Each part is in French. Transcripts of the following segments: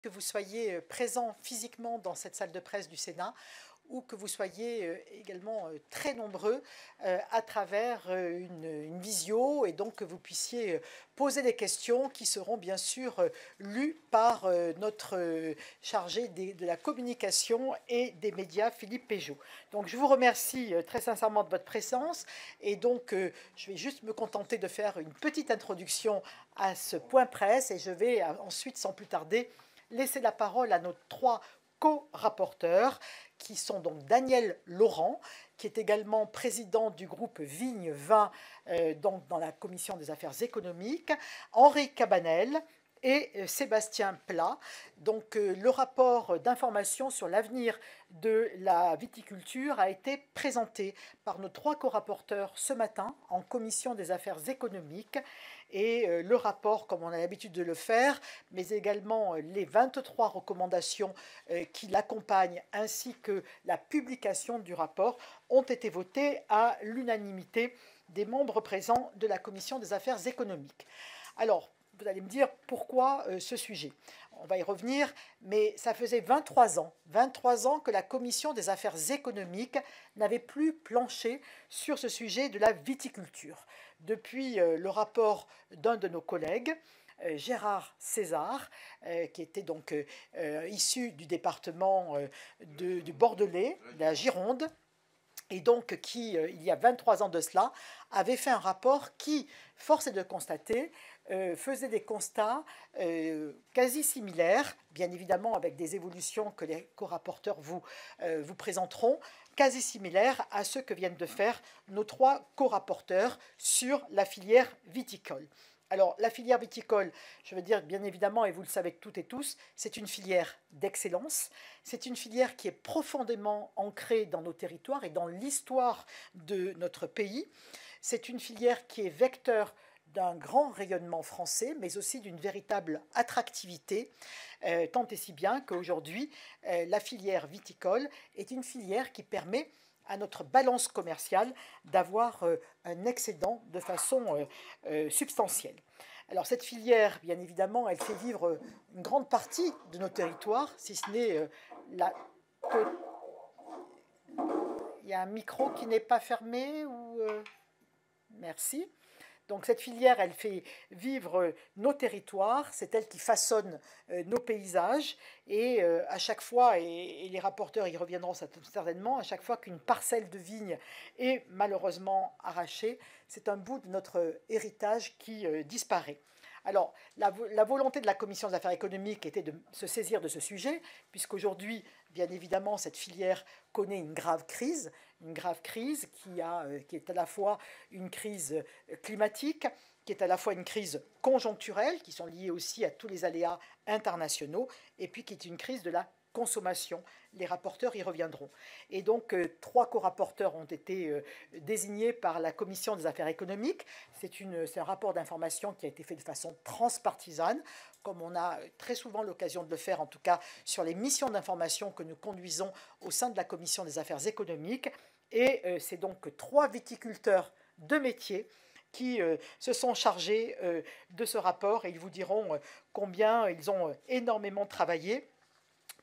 Que vous soyez présent physiquement dans cette salle de presse du Sénat ou que vous soyez également très nombreux à travers une visio et donc que vous puissiez poser des questions qui seront bien sûr lues par notre chargé de la communication et des médias, Philippe Péjot. Donc je vous remercie très sincèrement de votre présence et donc je vais juste me contenter de faire une petite introduction à ce point presse et je vais ensuite sans plus tarder laisser la parole à nos trois co-rapporteurs, qui sont donc Daniel Laurent, qui est également président du groupe Vigne Vin donc dans la commission des affaires économiques, Henri Cabanel et Sébastien Plat. Donc le rapport d'information sur l'avenir de la viticulture a été présenté par nos trois co-rapporteurs ce matin en commission des affaires économiques. Et le rapport, comme on a l'habitude de le faire, mais également les 23 recommandations qui l'accompagnent, ainsi que la publication du rapport, ont été votés à l'unanimité des membres présents de la commission des affaires économiques. Alors, vous allez me dire pourquoi ce sujet. On va y revenir, mais ça faisait 23 ans que la commission des affaires économiques n'avait plus planché sur ce sujet de la viticulture. Depuis le rapport d'un de nos collègues, Gérard César, qui était donc issu du département du Bordelais, de la Gironde, et donc qui, il y a 23 ans de cela, avait fait un rapport qui, force est de constater, faisait des constats quasi similaires, bien évidemment avec des évolutions que les co-rapporteurs vous présenteront, quasi similaires à ceux que viennent de faire nos trois co-rapporteurs sur la filière viticole. Alors, la filière viticole, je veux dire, bien évidemment, et vous le savez toutes et tous, c'est une filière d'excellence. C'est une filière qui est profondément ancrée dans nos territoires et dans l'histoire de notre pays. C'est une filière qui est vecteur d'un grand rayonnement français, mais aussi d'une véritable attractivité, tant et si bien qu'aujourd'hui, la filière viticole est une filière qui permet à notre balance commerciale d'avoir un excédent de façon substantielle. Alors cette filière, bien évidemment, elle fait vivre une grande partie de nos territoires, si ce n'est la... Il y a un micro qui n'est pas fermé ou... Merci. Donc cette filière, elle fait vivre nos territoires, c'est elle qui façonne nos paysages et à chaque fois, et les rapporteurs y reviendront certainement, à chaque fois qu'une parcelle de vigne est malheureusement arrachée, c'est un bout de notre héritage qui disparaît. Alors, la volonté de la Commission des affaires économiques était de se saisir de ce sujet, puisqu'aujourd'hui, bien évidemment, cette filière connaît une grave crise qui est à la fois une crise climatique, qui est à la fois une crise conjoncturelle, qui sont liées aussi à tous les aléas internationaux, et puis qui est une crise de la consommation. Les rapporteurs y reviendront. Et donc, trois co-rapporteurs ont été désignés par la Commission des affaires économiques. C'est un rapport d'information qui a été fait de façon transpartisane, comme on a très souvent l'occasion de le faire, en tout cas sur les missions d'information que nous conduisons au sein de la Commission des affaires économiques. Et c'est donc trois viticulteurs de métier qui se sont chargés de ce rapport et ils vous diront combien ils ont énormément travaillé.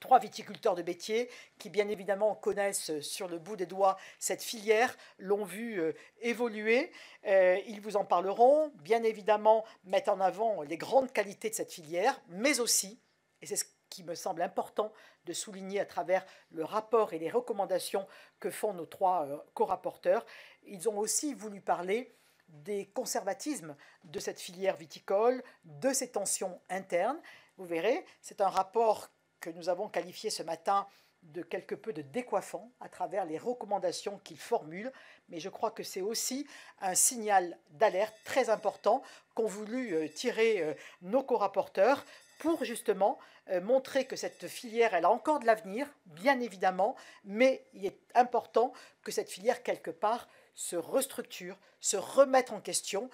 Trois viticulteurs de métier qui, bien évidemment, connaissent sur le bout des doigts cette filière, l'ont vue évoluer. Ils vous en parleront, bien évidemment, mettent en avant les grandes qualités de cette filière, mais aussi, et c'est ce qui me semble important de souligner à travers le rapport et les recommandations que font nos trois co-rapporteurs, ils ont aussi voulu parler des conservatismes de cette filière viticole, de ses tensions internes. Vous verrez, c'est un rapport que nous avons qualifié ce matin de quelque peu de décoiffant à travers les recommandations qu'il formule, mais je crois que c'est aussi un signal d'alerte très important qu'ont voulu tirer nos co-rapporteurs pour justement montrer que cette filière, elle a encore de l'avenir, bien évidemment, mais il est important que cette filière, quelque part, se restructure, se remette en question,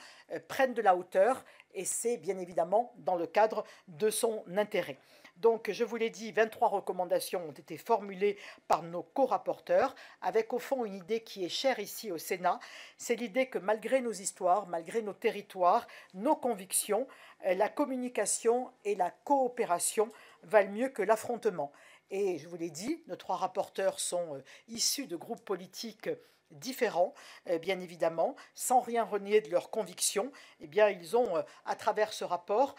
prenne de la hauteur, et c'est bien évidemment dans le cadre de son intérêt. Donc, je vous l'ai dit, 23 recommandations ont été formulées par nos co-rapporteurs, avec au fond une idée qui est chère ici au Sénat, c'est l'idée que malgré nos histoires, malgré nos territoires, nos convictions, la communication et la coopération valent mieux que l'affrontement. Et je vous l'ai dit, nos trois rapporteurs sont issus de groupes politiques différents, bien évidemment, sans rien renier de leurs convictions. Eh bien, ils ont, à travers ce rapport,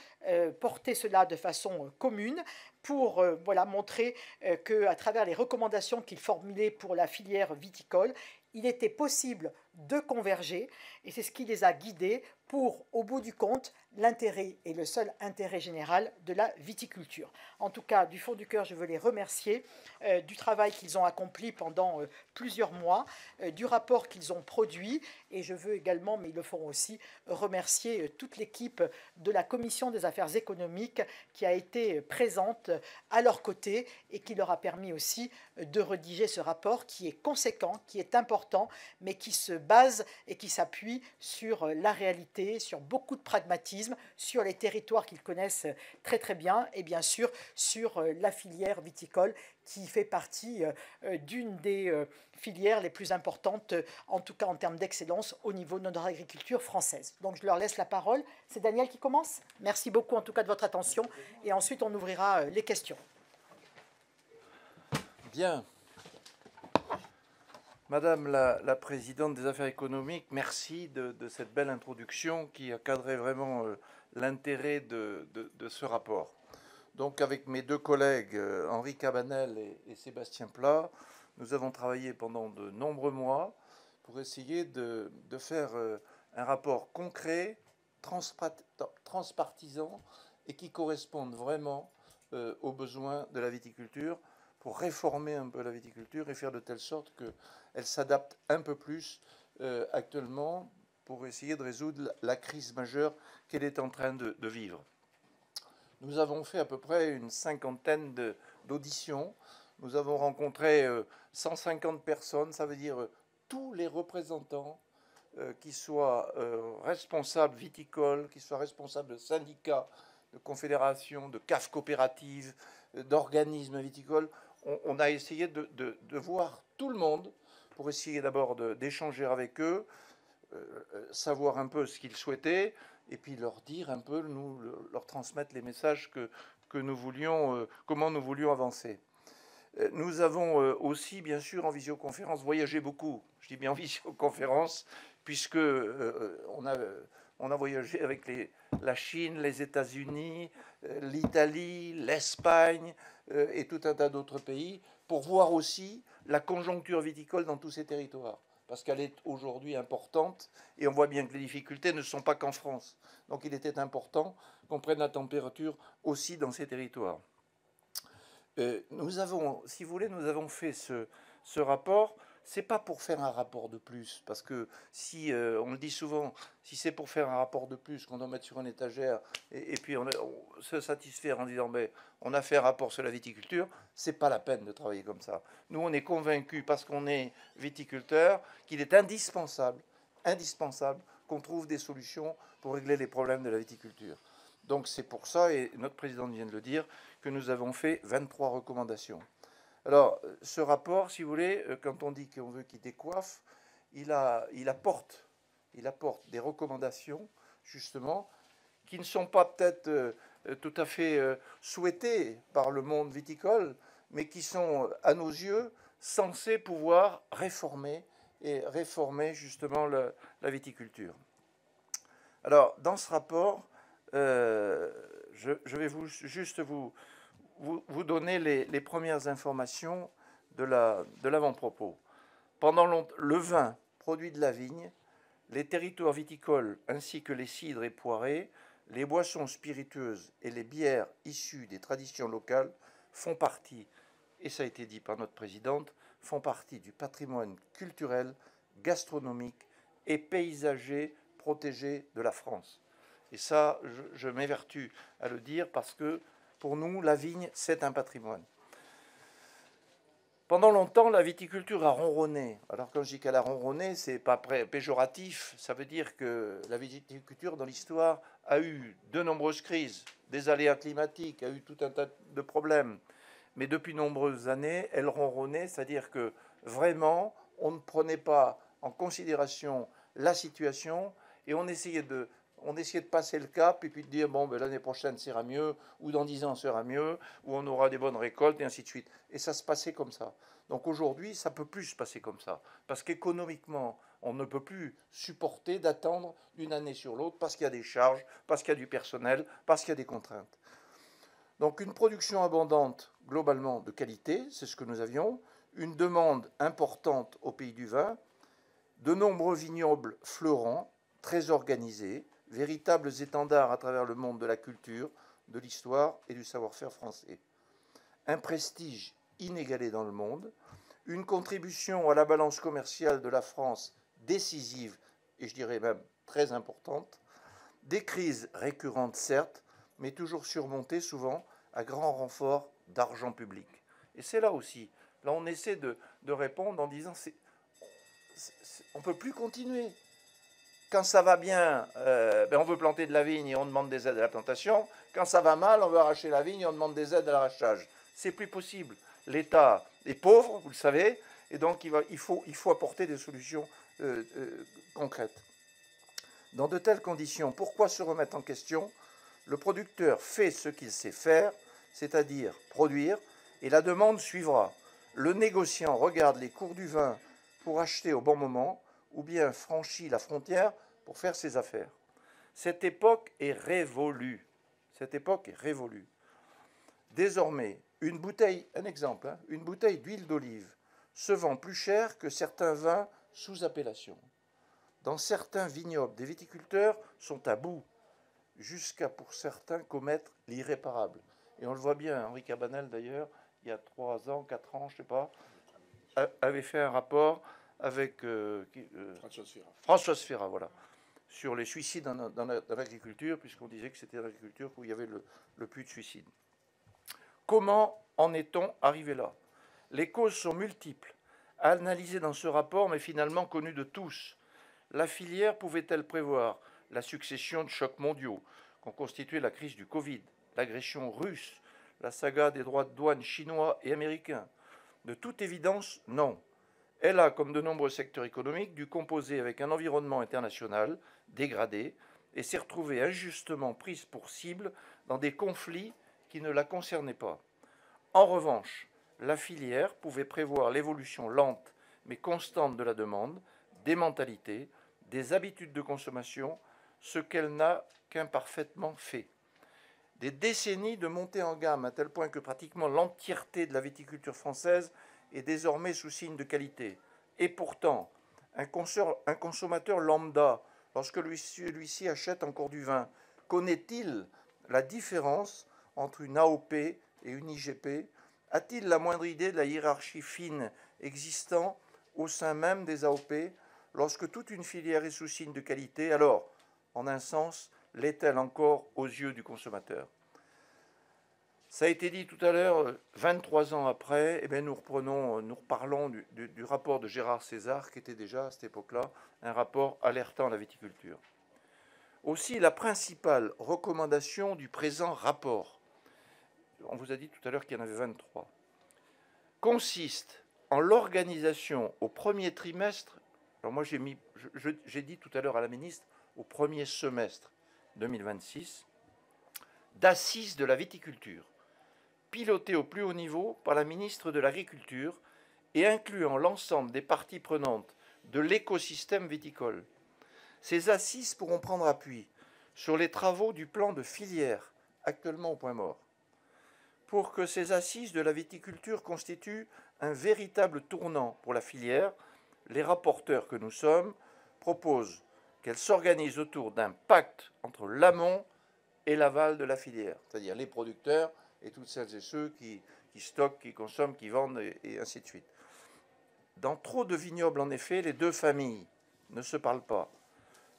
porté cela de façon commune pour voilà, montrer qu'à travers les recommandations qu'ils formulaient pour la filière viticole, il était possible de converger, et c'est ce qui les a guidés pour, au bout du compte, l'intérêt et le seul intérêt général de la viticulture. En tout cas, du fond du cœur, je veux les remercier du travail qu'ils ont accompli pendant plusieurs mois, du rapport qu'ils ont produit, et je veux également, mais ils le feront aussi, remercier toute l'équipe de la Commission des affaires économiques qui a été présente à leur côté et qui leur a permis aussi de rédiger ce rapport qui est conséquent, qui est important, mais qui se base et qui s'appuie sur la réalité, sur beaucoup de pragmatisme, sur les territoires qu'ils connaissent très très bien et bien sûr sur la filière viticole qui fait partie d'une des filières les plus importantes, en tout cas en termes d'excellence, au niveau de notre agriculture française. Donc je leur laisse la parole. C'est Daniel qui commence. Merci beaucoup en tout cas de votre attention et ensuite on ouvrira les questions. Bien. Madame la présidente des affaires économiques, merci de cette belle introduction qui a cadré vraiment l'intérêt de ce rapport. Donc avec mes deux collègues, Henri Cabanel et Sébastien Plat, nous avons travaillé pendant de nombreux mois pour essayer de faire un rapport concret, transpartisan et qui corresponde vraiment aux besoins de la viticulture pour réformer un peu la viticulture et faire de telle sorte qu'elle s'adapte un peu plus actuellement pour essayer de résoudre la crise majeure qu'elle est en train de vivre. Nous avons fait à peu près une cinquantaine d'auditions. Nous avons rencontré 150 personnes, ça veut dire tous les représentants qui soient responsables viticoles, qui soient responsables de syndicats, de confédérations, de CAF coopératives, d'organismes viticoles. On a essayé de voir tout le monde pour essayer d'abord d'échanger avec eux, savoir un peu ce qu'ils souhaitaient, et puis leur dire un peu, leur transmettre les messages que nous voulions, comment nous voulions avancer. Nous avons aussi, bien sûr, en visioconférence, voyagé beaucoup. Je dis bien en visioconférence, puisque on a voyagé avec la Chine, les États-Unis, l'Italie, l'Espagne et tout un tas d'autres pays, pour voir aussi la conjoncture viticole dans tous ces territoires, parce qu'elle est aujourd'hui importante, et on voit bien que les difficultés ne sont pas qu'en France. Donc il était important qu'on prenne la température aussi dans ces territoires. Nous avons, si vous voulez, nous avons fait ce rapport. C'est pas pour faire un rapport de plus, parce que si on le dit souvent, si c'est pour faire un rapport de plus qu'on doit mettre sur une étagère et puis on se satisfaire en disant ben on a fait un rapport sur la viticulture, c'est pas la peine de travailler comme ça. Nous on est convaincus parce qu'on est viticulteur qu'il est indispensable qu'on trouve des solutions pour régler les problèmes de la viticulture. Donc c'est pour ça, et notre président vient de le dire, que nous avons fait 23 recommandations. Alors, ce rapport, si vous voulez, quand on dit qu'on veut qu'il décoiffe, il apporte des recommandations, justement, qui ne sont pas peut-être tout à fait souhaitées par le monde viticole, mais qui sont, à nos yeux, censées pouvoir réformer justement la viticulture. Alors, dans ce rapport, je vais juste vous donner les premières informations de l'avant-propos. Pendant le vin produit de la vigne, les territoires viticoles ainsi que les cidres et poirées, les boissons spiritueuses et les bières issues des traditions locales font partie, et ça a été dit par notre présidente, font partie du patrimoine culturel, gastronomique et paysager protégé de la France. Et ça, je m'évertue à le dire parce que pour nous, la vigne, c'est un patrimoine. Pendant longtemps, la viticulture a ronronné. Alors quand je dis qu'elle a ronronné, c'est pas péjoratif. Ça veut dire que la viticulture, dans l'histoire, a eu de nombreuses crises, des aléas climatiques, a eu tout un tas de problèmes. Mais depuis de nombreuses années, elle ronronnait, c'est-à-dire que vraiment, on ne prenait pas en considération la situation et on essayait on essayait de passer le cap et puis de dire, bon, ben, l'année prochaine, ça ira mieux, ou dans 10 ans, ça ira mieux, ou on aura des bonnes récoltes, et ainsi de suite. Et ça se passait comme ça. Donc aujourd'hui, ça ne peut plus se passer comme ça. Parce qu'économiquement, on ne peut plus supporter d'attendre d'une année sur l'autre parce qu'il y a des charges, parce qu'il y a du personnel, parce qu'il y a des contraintes. Donc une production abondante, globalement de qualité, c'est ce que nous avions, une demande importante au pays du vin, de nombreux vignobles fleurants, très organisés, véritables étendards à travers le monde de la culture, de l'histoire et du savoir-faire français. Un prestige inégalé dans le monde, une contribution à la balance commerciale de la France décisive et je dirais même très importante, des crises récurrentes certes, mais toujours surmontées souvent à grand renfort d'argent public. Et c'est là aussi, là on essaie de répondre en disant on ne peut plus continuer. Quand ça va bien, on veut planter de la vigne et on demande des aides à la plantation. Quand ça va mal, on veut arracher la vigne et on demande des aides à l'arrachage. C'est plus possible. L'État est pauvre, vous le savez, et donc il faut apporter des solutions concrètes. Dans de telles conditions, pourquoi se remettre en question? Le producteur fait ce qu'il sait faire, c'est-à-dire produire, et la demande suivra. Le négociant regarde les cours du vin pour acheter au bon moment, ou bien franchit la frontière pour faire ses affaires. Cette époque est révolue. Cette époque est révolue. Désormais, une bouteille, un exemple, hein, une bouteille d'huile d'olive se vend plus cher que certains vins sous appellation. Dans certains vignobles, des viticulteurs sont à bout, jusqu'à pour certains commettre l'irréparable. Et on le voit bien, Henri Cabanel d'ailleurs, il y a 3 ans, 4 ans, je ne sais pas, avait fait un rapport avec Françoise Ferrat, voilà, sur les suicides dans l'agriculture, puisqu'on disait que c'était l'agriculture où il y avait le plus de suicides. Comment en est-on arrivé là? Les causes sont multiples, analysées dans ce rapport, mais finalement connues de tous. La filière pouvait-elle prévoir la succession de chocs mondiaux qu'ont constitué la crise du Covid, l'agression russe, la saga des droits de douane chinois et américains? De toute évidence, non. Elle a, comme de nombreux secteurs économiques, dû composer avec un environnement international dégradé et s'est retrouvée injustement prise pour cible dans des conflits qui ne la concernaient pas. En revanche, la filière pouvait prévoir l'évolution lente mais constante de la demande, des mentalités, des habitudes de consommation, ce qu'elle n'a qu'imparfaitement fait. Des décennies de montée en gamme à tel point que pratiquement l'entièreté de la viticulture française est désormais sous signe de qualité. Et pourtant, un consommateur lambda, lorsque celui-ci achète encore du vin, connaît-il la différence entre une AOP et une IGP? A-t-il la moindre idée de la hiérarchie fine existant au sein même des AOP? Lorsque toute une filière est sous signe de qualité, alors, en un sens, l'est-elle encore aux yeux du consommateur? Ça a été dit tout à l'heure, 23 ans après, eh bien nous reparlons du rapport de Gérard César, qui était déjà à cette époque-là un rapport alertant la viticulture. Aussi, la principale recommandation du présent rapport, on vous a dit tout à l'heure qu'il y en avait 23, consiste en l'organisation au premier trimestre, alors moi j'ai dit tout à l'heure à la ministre, au premier semestre 2026, d'assises de la viticulture, pilotée au plus haut niveau par la ministre de l'Agriculture et incluant l'ensemble des parties prenantes de l'écosystème viticole. Ces assises pourront prendre appui sur les travaux du plan de filière, actuellement au point mort. Pour que ces assises de la viticulture constituent un véritable tournant pour la filière, les rapporteurs que nous sommes proposent qu'elles s'organisent autour d'un pacte entre l'amont et l'aval de la filière, c'est-à-dire les producteurs et toutes celles et ceux qui stockent, qui consomment, qui vendent, et ainsi de suite. Dans trop de vignobles, en effet, les deux familles ne se parlent pas,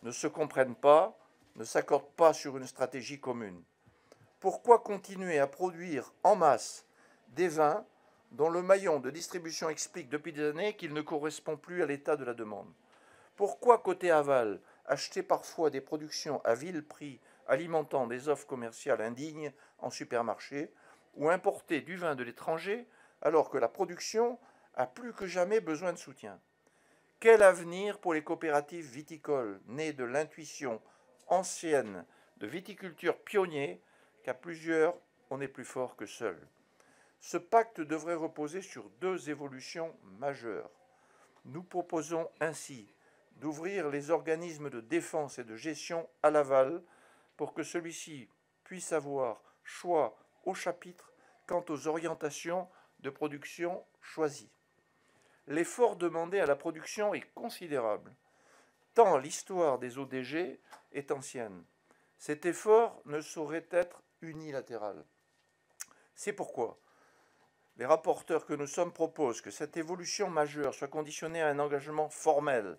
ne se comprennent pas, ne s'accordent pas sur une stratégie commune. Pourquoi continuer à produire en masse des vins dont le maillon de distribution explique depuis des années qu'il ne correspond plus à l'état de la demande? Pourquoi, côté aval, acheter parfois des productions à vil prix alimentant des offres commerciales indignes en supermarché, ou importer du vin de l'étranger alors que la production a plus que jamais besoin de soutien? Quel avenir pour les coopératives viticoles nées de l'intuition ancienne de viticulture pionnier qu'à plusieurs, on est plus fort que seul. Ce pacte devrait reposer sur deux évolutions majeures. Nous proposons ainsi d'ouvrir les organismes de défense et de gestion à l'aval pour que celui-ci puisse avoir choix au chapitre quant aux orientations de production choisies. L'effort demandé à la production est considérable, tant l'histoire des ODG est ancienne. Cet effort ne saurait être unilatéral. C'est pourquoi les rapporteurs que nous sommes proposent que cette évolution majeure soit conditionnée à un engagement formel,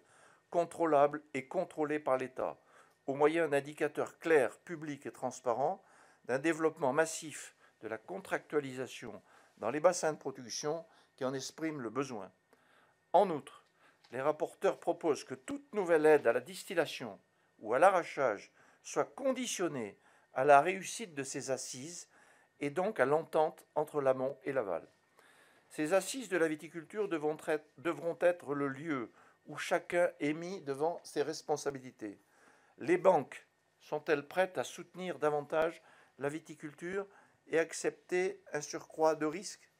contrôlable et contrôlé par l'État, au moyen d'indicateurs clairs, publics et transparents, d'un développement massif de la contractualisation dans les bassins de production qui en expriment le besoin. En outre, les rapporteurs proposent que toute nouvelle aide à la distillation ou à l'arrachage soit conditionnée à la réussite de ces assises et donc à l'entente entre l'amont et l'aval. Ces assises de la viticulture devront être le lieu où chacun est mis devant ses responsabilités. Les banques sont-elles prêtes à soutenir davantage la viticulture et accepter un surcroît de risques?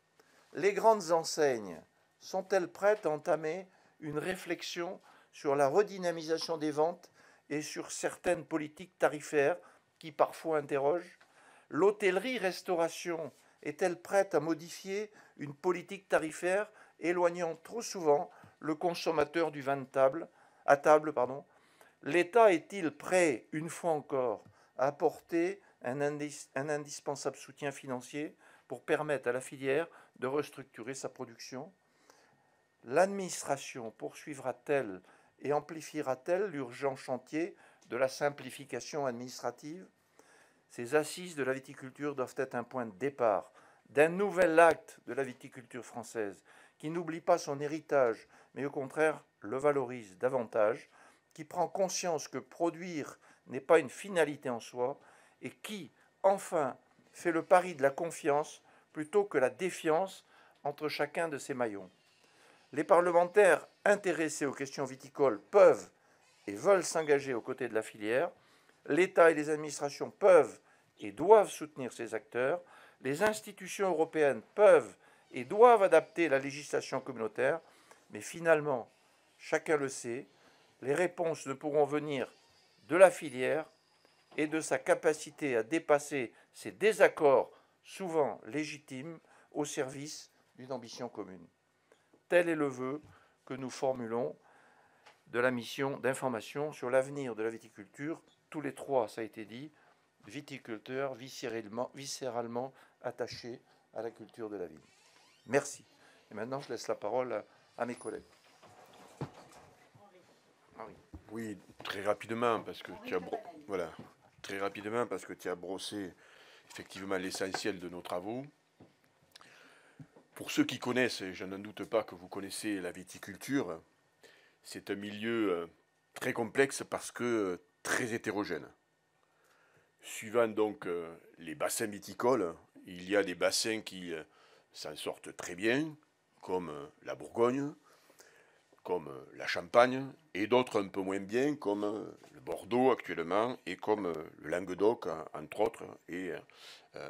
Les grandes enseignes sont-elles prêtes à entamer une réflexion sur la redynamisation des ventes et sur certaines politiques tarifaires qui parfois interrogent? L'hôtellerie-restauration est-elle prête à modifier une politique tarifaire éloignant trop souvent le consommateur du vin de table, à table? L'État est-il prêt, une fois encore, à apporter un indispensable soutien financier pour permettre à la filière de restructurer sa production? L'administration poursuivra-t-elle et amplifiera-t-elle l'urgent chantier de la simplification administrative? Ces assises de la viticulture doivent être un point de départ d'un nouvel acte de la viticulture française qui n'oublie pas son héritage, mais au contraire le valorise davantage, qui prend conscience que produire n'est pas une finalité en soi et qui, enfin, fait le pari de la confiance plutôt que la défiance entre chacun de ses maillons. Les parlementaires intéressés aux questions viticoles peuvent et veulent s'engager aux côtés de la filière. L'État et les administrations peuvent et doivent soutenir ces acteurs. Les institutions européennes peuvent et doivent adapter la législation communautaire. Mais finalement, chacun le sait, les réponses ne pourront venir de la filière et de sa capacité à dépasser ces désaccords, souvent légitimes, au service d'une ambition commune. Tel est le vœu que nous formulons de la mission d'information sur l'avenir de la viticulture. Tous les trois, ça a été dit, viticulteurs viscéralement attachés à la culture de la vigne. Merci. Et maintenant, je laisse la parole à mes collègues. Henri. Oui, très rapidement, parce que tu as brossé effectivement l'essentiel de nos travaux. Pour ceux qui connaissent, et je n'en doute pas que vous connaissez la viticulture, c'est un milieu très complexe parce que très hétérogène. Suivant donc les bassins viticoles, il y a des bassins qui s'en sortent très bien, comme la Bourgogne, comme la Champagne, et d'autres un peu moins bien, comme le Bordeaux actuellement, et comme le Languedoc, entre autres, et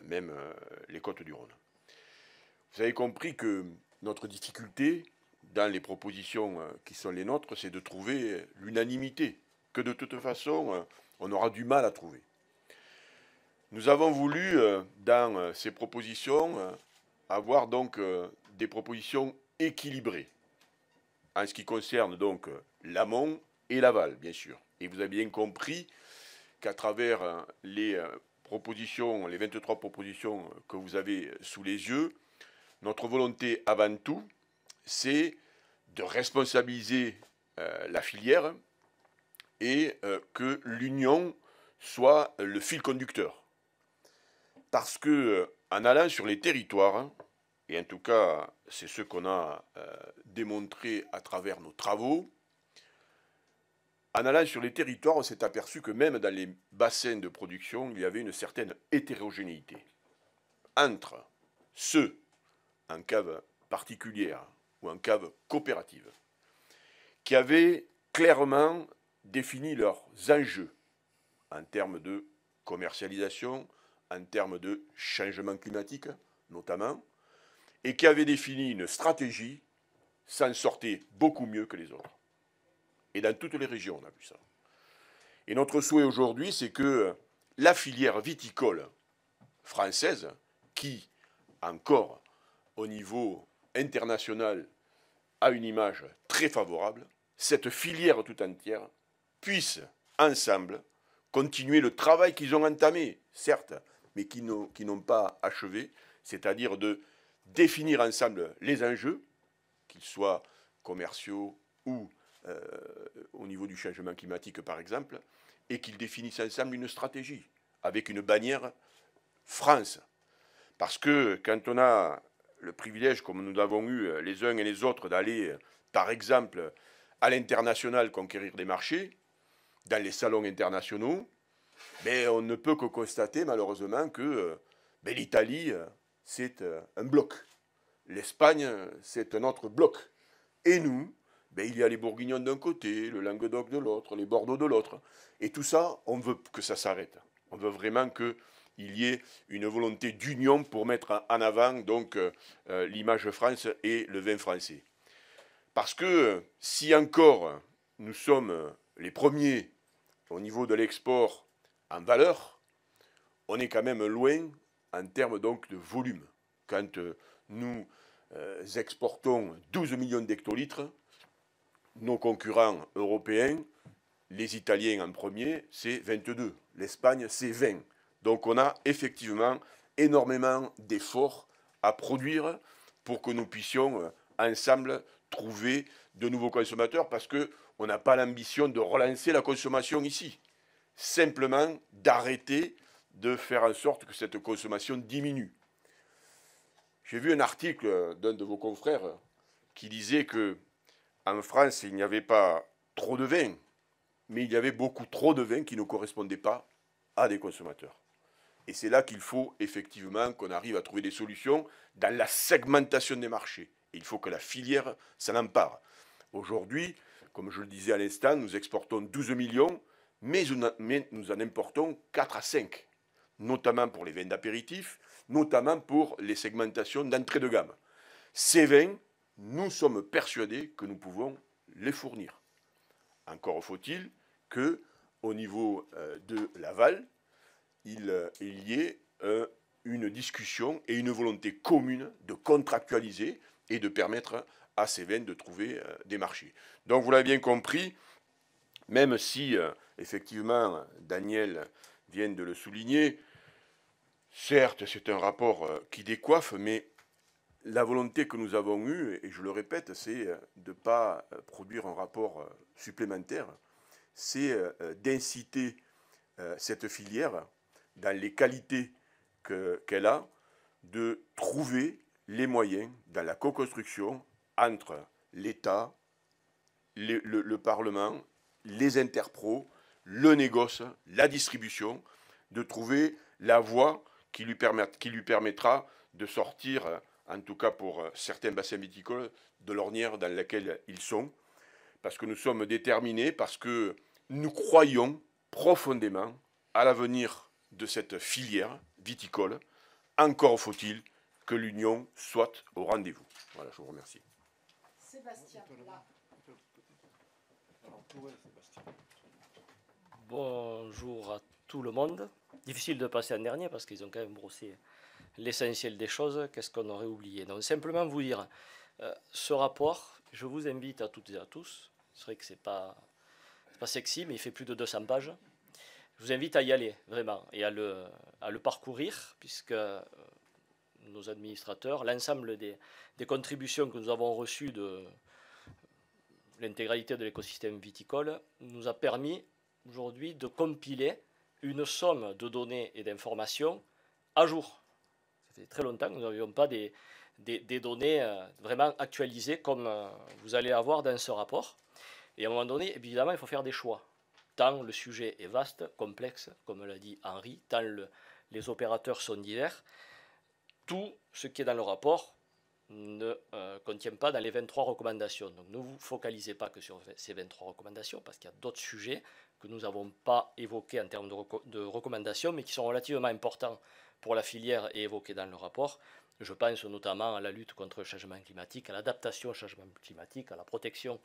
même les Côtes-du-Rhône. Vous avez compris que notre difficulté dans les propositions qui sont les nôtres, c'est de trouver l'unanimité, que de toute façon, on aura du mal à trouver. Nous avons voulu, dans ces propositions, avoir donc des propositions équilibrées, en ce qui concerne donc l'amont et l'aval, bien sûr. Et vous avez bien compris qu'à travers les propositions, les 23 propositions que vous avez sous les yeux, notre volonté avant tout, c'est de responsabiliser la filière et que l'union soit le fil conducteur. Parce que en allant sur les territoires, et en tout cas c'est ce qu'on a démontré à travers nos travaux, en allant sur les territoires, on s'est aperçu que même dans les bassins de production, il y avait une certaine hétérogénéité entre ceux en cave particulière ou en cave coopérative, qui avaient clairement défini leurs enjeux en termes de commercialisation, en termes de changement climatique notamment, et qui avait défini une stratégie, s'en sortait beaucoup mieux que les autres. Et dans toutes les régions, on a vu ça. Et notre souhait aujourd'hui, c'est que la filière viticole française, qui, encore au niveau international, a une image très favorable, cette filière tout entière puisse, ensemble, continuer le travail qu'ils ont entamé, certes, mais qui n'ont pas achevé, c'est-à-dire de définir ensemble les enjeux, qu'ils soient commerciaux ou au niveau du changement climatique, par exemple, et qu'ils définissent ensemble une stratégie, avec une bannière France. Parce que quand on a le privilège, comme nous l'avons eu les uns et les autres, d'aller, par exemple, à l'international conquérir des marchés, dans les salons internationaux, mais on ne peut que constater malheureusement que l'Italie, c'est un bloc. L'Espagne, c'est un autre bloc. Et nous, il y a les Bourguignons d'un côté, le Languedoc de l'autre, les Bordeaux de l'autre. Et tout ça, on veut que ça s'arrête. On veut vraiment qu'il y ait une volonté d'union pour mettre en avant donc l'image France et le vin français. Parce que si encore nous sommes les premiers au niveau de l'export en valeur, on est quand même loin en termes donc de volume. Quand nous exportons 12 millions d'hectolitres, nos concurrents européens, les Italiens en premier, c'est 22. L'Espagne, c'est 20. Donc on a effectivement énormément d'efforts à produire pour que nous puissions ensemble trouver de nouveaux consommateurs, parce qu'on n'a pas l'ambition de relancer la consommation ici. Simplement d'arrêter de faire en sorte que cette consommation diminue. J'ai vu un article d'un de vos confrères qui disait que en France, il n'y avait pas trop de vin, mais il y avait beaucoup trop de vin qui ne correspondaient pas à des consommateurs. Et c'est là qu'il faut effectivement qu'on arrive à trouver des solutions dans la segmentation des marchés. Et il faut que la filière s'en empare. Aujourd'hui, comme je le disais à l'instant, nous exportons 12 millions, mais nous en importons 4 à 5, notamment pour les vins d'apéritif, notamment pour les segmentations d'entrée de gamme. Ces vins, nous sommes persuadés que nous pouvons les fournir. Encore faut-il qu'au niveau de l'aval, il y ait une discussion et une volonté commune de contractualiser et de permettre à ces vins de trouver des marchés. Donc vous l'avez bien compris, même si effectivement Daniel vient de le souligner, certes c'est un rapport qui décoiffe, mais la volonté que nous avons eue, et je le répète, c'est de ne pas produire un rapport supplémentaire, c'est d'inciter cette filière, dans les qualités qu'elle a, de trouver les moyens dans la co-construction entre l'État, le Parlement, les interpros, le négoce, la distribution, de trouver la voie qui lui permettra de sortir, en tout cas pour certains bassins viticoles, de l'ornière dans laquelle ils sont, parce que nous sommes déterminés, parce que nous croyons profondément à l'avenir de cette filière viticole. Encore faut-il que l'union soit au rendez-vous. Voilà, je vous remercie. Sébastien, là. Bonjour à tout le monde. Difficile de passer en dernier parce qu'ils ont quand même brossé l'essentiel des choses. Qu'est-ce qu'on aurait oublié? Donc simplement vous dire, ce rapport, je vous invite à toutes et à tous. C'est vrai que c'est pas sexy, mais il fait plus de 200 pages. Je vous invite à y aller, vraiment, et à le parcourir, puisque nos administrateurs, l'ensemble des contributions que nous avons reçues de l'intégralité de l'écosystème viticole, nous a permis aujourd'hui de compiler une somme de données et d'informations à jour. Ça fait très longtemps que nous n'avions pas des données vraiment actualisées comme vous allez avoir dans ce rapport. Et à un moment donné, évidemment, il faut faire des choix. Tant le sujet est vaste, complexe, comme l'a dit Henri, tant les opérateurs sont divers. Tout ce qui est dans le rapport ne contient pas dans les 23 recommandations. Donc ne vous focalisez pas que sur ces 23 recommandations, parce qu'il y a d'autres sujets que nous n'avons pas évoqués en termes de recommandations, mais qui sont relativement importants pour la filière et évoqués dans le rapport. Je pense notamment à la lutte contre le changement climatique, à l'adaptation au changement climatique, à la protection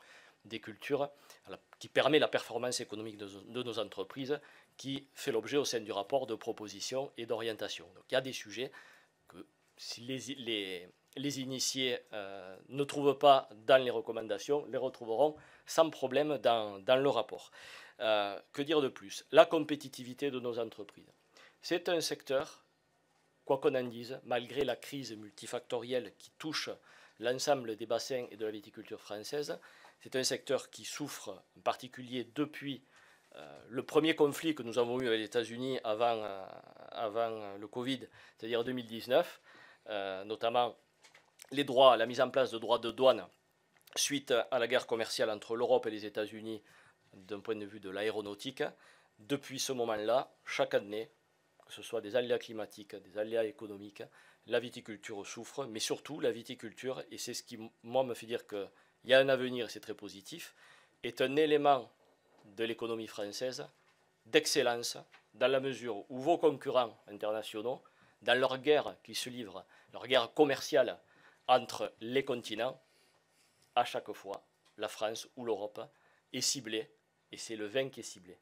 des cultures, qui permet la performance économique de nos entreprises, qui fait l'objet au sein du rapport de propositions et d'orientations. Donc il y a des sujets que si les initiés ne trouvent pas dans les recommandations, les retrouveront sans problème dans le rapport. Que dire de plus? La compétitivité de nos entreprises. C'est un secteur, quoi qu'on en dise, malgré la crise multifactorielle qui touche l'ensemble des bassins et de la viticulture française, c'est un secteur qui souffre en particulier depuis le premier conflit que nous avons eu avec les États-Unis avant le Covid, c'est-à-dire 2019, notamment la mise en place de droits de douane suite à la guerre commerciale entre l'Europe et les États-Unis d'un point de vue de l'aéronautique. Depuis ce moment-là, chaque année, que ce soit des aléas climatiques, des aléas économiques, la viticulture souffre, mais surtout la viticulture, et c'est ce qui, moi, me fait dire qu'il y a un avenir, et c'est très positif, est un élément de l'économie française d'excellence, dans la mesure où vos concurrents internationaux, dans leur guerre qui se livrent, leur guerre commerciale entre les continents, à chaque fois, la France ou l'Europe est ciblée, et c'est le vin qui est ciblé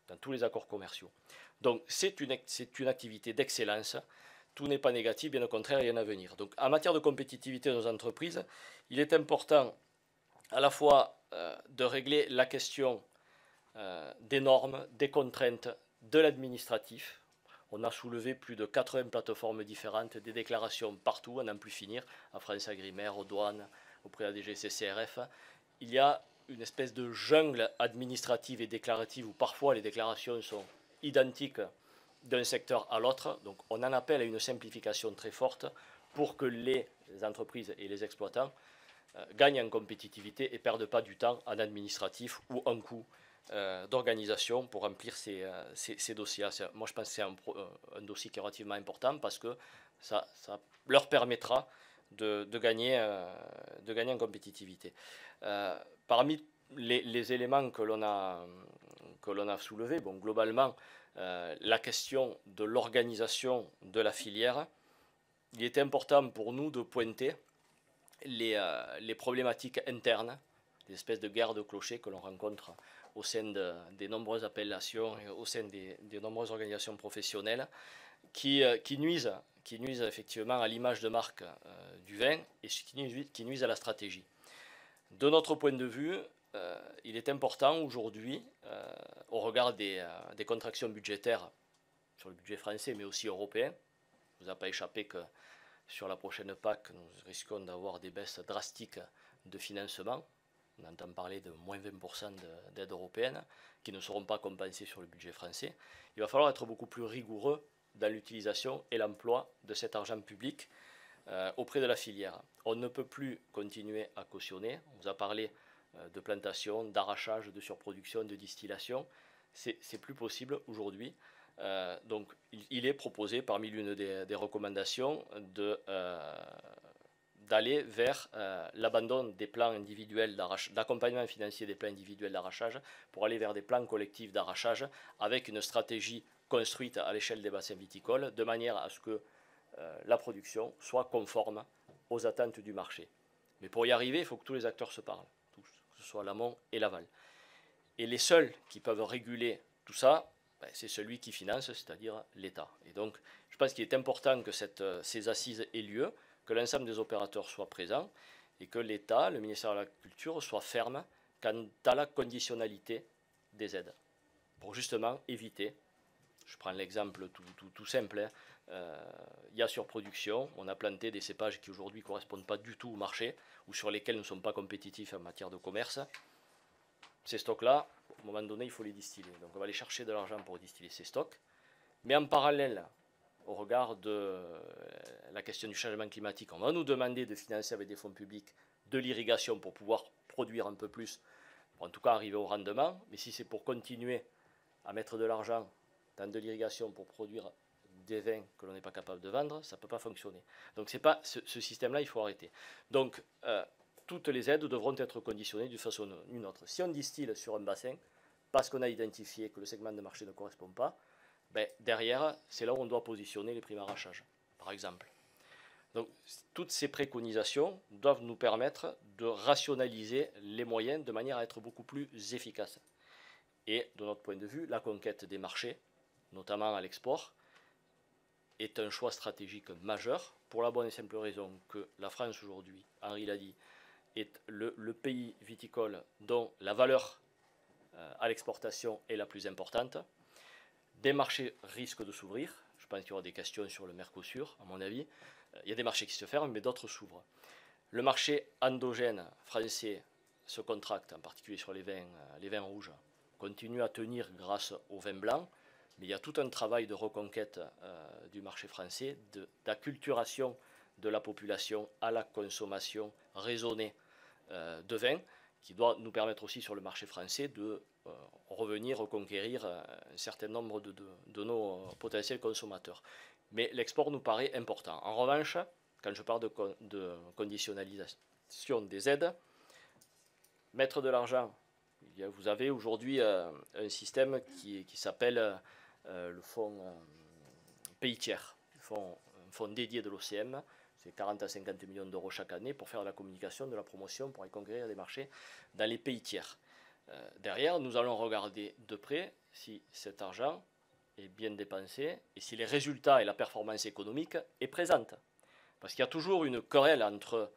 dans tous les accords commerciaux. Donc c'est une activité d'excellence, tout n'est pas négatif, bien au contraire, il y a un avenir. Donc en matière de compétitivité de nos entreprises, il est important à la fois de régler la question des normes, des contraintes, de l'administratif. On a soulevé plus de 80 plateformes différentes, des déclarations partout, à n'en plus finir, à France Agrimaire, aux douanes, auprès de la DGCCRF. Il y a une espèce de jungle administrative et déclarative où parfois les déclarations sont identiques d'un secteur à l'autre. Donc on en appelle à une simplification très forte pour que les entreprises et les exploitants gagnent en compétitivité et ne perdent pas du temps en administratif ou en coût d'organisation pour remplir ces dossiers. Moi je pense que c'est un dossier qui est relativement important parce que ça leur permettra de gagner en compétitivité. Parmi les éléments que l'on a soulevés, bon, globalement, la question de l'organisation de la filière, il est important pour nous de pointer les problématiques internes, des espèces de guerres de clochers que l'on rencontre au sein des nombreuses appellations et au sein des nombreuses organisations professionnelles qui nuisent effectivement à l'image de marque du vin et qui nuisent à la stratégie. De notre point de vue, il est important aujourd'hui, au regard des contractions budgétaires sur le budget français mais aussi européen, il ne vous a pas échappé que sur la prochaine PAC, nous risquons d'avoir des baisses drastiques de financement. On entend parler de moins 20% d'aides européennes qui ne seront pas compensées sur le budget français. Il va falloir être beaucoup plus rigoureux dans l'utilisation et l'emploi de cet argent public auprès de la filière. On ne peut plus continuer à cautionner. On vous a parlé de plantation, d'arrachage, de surproduction, de distillation. C'est plus possible aujourd'hui. Donc il est proposé parmi l'une des recommandations d'aller vers l'abandon des plans individuels d'accompagnement financier des plans individuels d'arrachage pour aller vers des plans collectifs d'arrachage avec une stratégie construite à l'échelle des bassins viticoles de manière à ce que la production soit conforme aux attentes du marché. Mais pour y arriver, il faut que tous les acteurs se parlent, tous, que ce soit l'amont et l'aval. Et les seuls qui peuvent réguler tout ça, c'est celui qui finance, c'est-à-dire l'État. Et donc, je pense qu'il est important que ces assises aient lieu, que l'ensemble des opérateurs soient présents et que l'État, le ministère de la Culture, soit ferme quant à la conditionnalité des aides. Pour justement éviter, je prends l'exemple tout simple, il y a surproduction, on a planté des cépages qui aujourd'hui ne correspondent pas du tout au marché ou sur lesquels nous ne sommes pas compétitifs en matière de commerce. Ces stocks-là, à un moment donné, il faut les distiller. Donc on va aller chercher de l'argent pour distiller ces stocks. Mais en parallèle, au regard de la question du changement climatique, on va nous demander de financer avec des fonds publics de l'irrigation pour pouvoir produire un peu plus, pour en tout cas arriver au rendement. Mais si c'est pour continuer à mettre de l'argent dans de l'irrigation pour produire des vins que l'on n'est pas capable de vendre, ça ne peut pas fonctionner. Donc c'est pas ce système-là, il faut arrêter. Donc toutes les aides devront être conditionnées d'une façon ou d'une autre. Si on distille sur un bassin, parce qu'on a identifié que le segment de marché ne correspond pas, ben, derrière, c'est là où on doit positionner les prix maraîchage, par exemple. Donc, toutes ces préconisations doivent nous permettre de rationaliser les moyens de manière à être beaucoup plus efficaces. Et de notre point de vue, la conquête des marchés, notamment à l'export, est un choix stratégique majeur pour la bonne et simple raison que la France aujourd'hui, Henri l'a dit, est le pays viticole dont la valeur à l'exportation est la plus importante. Des marchés risquent de s'ouvrir. Je pense qu'il y aura des questions sur le Mercosur, à mon avis. Il y a des marchés qui se ferment, mais d'autres s'ouvrent. Le marché endogène français se contracte, en particulier sur les vins rouges, continue à tenir grâce aux vins blancs, mais il y a tout un travail de reconquête du marché français, d'acculturation de la population à la consommation raisonnée de vin, qui doit nous permettre aussi sur le marché français de revenir reconquérir un certain nombre de nos potentiels consommateurs. Mais l'export nous paraît important. En revanche, quand je parle de conditionnalisation des aides, mettre de l'argent, vous avez aujourd'hui un système qui s'appelle le fonds pays tiers, un fonds dédié de l'OCM. C'est 40 à 50 millions d'euros chaque année pour faire de la communication, de la promotion, pour aller conquérir des marchés dans les pays tiers. Derrière, nous allons regarder de près si cet argent est bien dépensé et si les résultats et la performance économique est présente. Parce qu'il y a toujours une querelle entre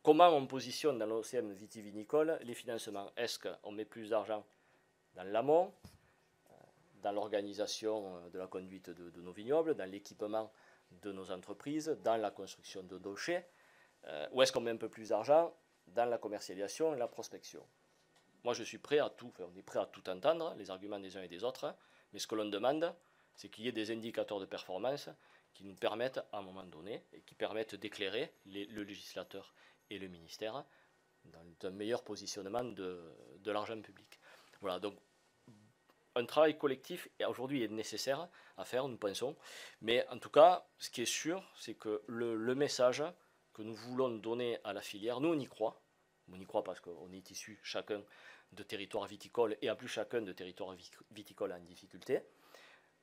comment on positionne dans l'OCM vitivinicole les financements. Est-ce qu'on met plus d'argent dans l'amont, dans l'organisation de la conduite de nos vignobles, dans l'équipement de nos entreprises, dans la construction de dossiers, ou est-ce qu'on met un peu plus d'argent dans la commercialisation et la prospection? Moi, je suis prêt à tout, on est prêt à tout entendre, les arguments des uns et des autres, mais ce que l'on demande, c'est qu'il y ait des indicateurs de performance qui nous permettent, à un moment donné, et qui permettent d'éclairer le législateur et le ministère dans un meilleur positionnement de l'argent public. Voilà, donc un travail collectif aujourd'hui est nécessaire à faire, nous pensons, mais en tout cas, ce qui est sûr, c'est que le message que nous voulons donner à la filière, nous on y croit parce qu'on est issus chacun de territoires viticoles et en plus chacun de territoires viticoles en difficulté.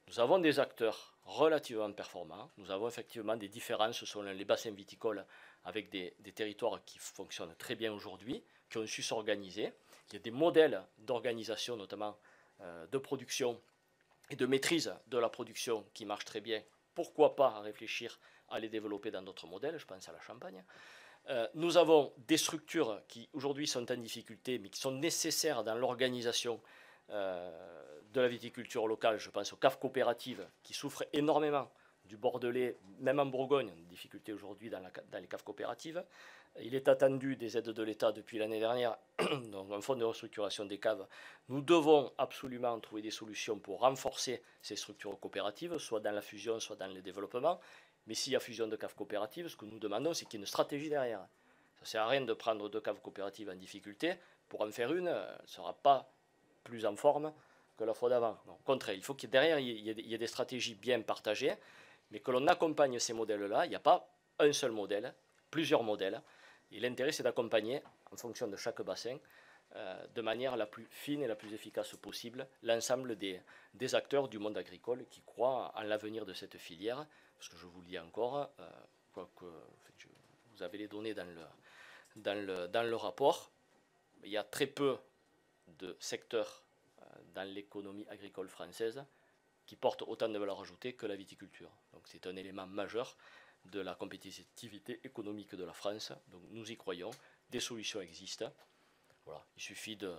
Nous avons des acteurs relativement performants, nous avons effectivement des différences selon les bassins viticoles avec des territoires qui fonctionnent très bien aujourd'hui, qui ont su s'organiser. Il y a des modèles d'organisation, notamment de production et de maîtrise de la production qui marchent très bien. Pourquoi pas réfléchir à les développer dans d'autres modèles, je pense à la Champagne. Nous avons des structures qui aujourd'hui sont en difficulté, mais qui sont nécessaires dans l'organisation de la viticulture locale. Je pense aux caves coopératives qui souffrent énormément du Bordelais, même en Bourgogne, une difficulté aujourd'hui dans les caves coopératives. Il est attendu des aides de l'État depuis l'année dernière, donc un fonds de restructuration des caves. Nous devons absolument trouver des solutions pour renforcer ces structures coopératives, soit dans la fusion, soit dans le développement. Mais s'il y a fusion de caves coopératives, ce que nous demandons, c'est qu'il y ait une stratégie derrière. Ça ne sert à rien de prendre 2 caves coopératives en difficulté. Pour en faire une, elle ne sera pas plus en forme que la fois d'avant. Au contraire, il faut qu'il derrière il y ait des stratégies bien partagées, mais que l'on accompagne ces modèles-là. Il n'y a pas un seul modèle, plusieurs modèles. Et l'intérêt, c'est d'accompagner, en fonction de chaque bassin, de manière la plus fine et la plus efficace possible, l'ensemble des acteurs du monde agricole qui croient en l'avenir de cette filière. Parce que je vous le dis encore, vous avez les données dans le rapport, il y a très peu de secteurs dans l'économie agricole française qui portent autant de valeur ajoutée que la viticulture. Donc c'est un élément majeur de la compétitivité économique de la France. Donc nous y croyons, des solutions existent. Voilà, il suffit de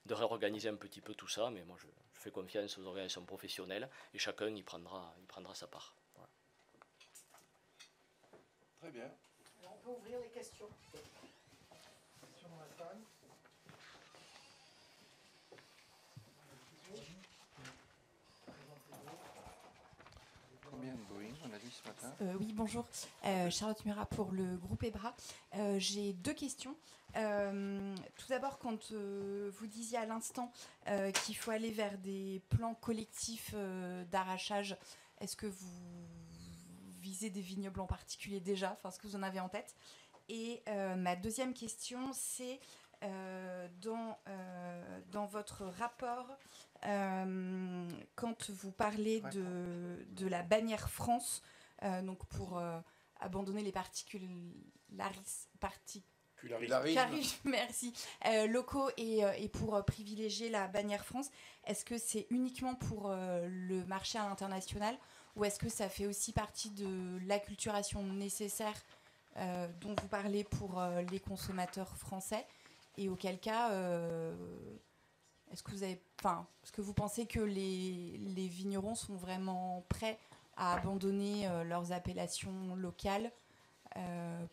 réorganiser un petit peu tout ça, mais moi je fais confiance aux organisations professionnelles et chacun y prendra sa part. Voilà. Très bien. Alors, on peut ouvrir les questions. Questions dans la salle. Combien de Boeing on a dit ce matin? Oui, bonjour. Charlotte Murat pour le groupe EBRA. J'ai 2 questions. Tout d'abord, quand vous disiez à l'instant qu'il faut aller vers des plans collectifs d'arrachage, est-ce que vous visez des vignobles en particulier déjà, enfin ce que vous en avez en tête. Et ma deuxième question, c'est dans votre rapport, quand vous parlez de la bannière France, donc pour abandonner les merci, locaux et pour privilégier la bannière France, est-ce que c'est uniquement pour le marché à l'international ou est-ce que ça fait aussi partie de l'acculturation nécessaire dont vous parlez pour les consommateurs français? Et auquel cas, est-ce que vous pensez que les vignerons sont vraiment prêts à abandonner leurs appellations locales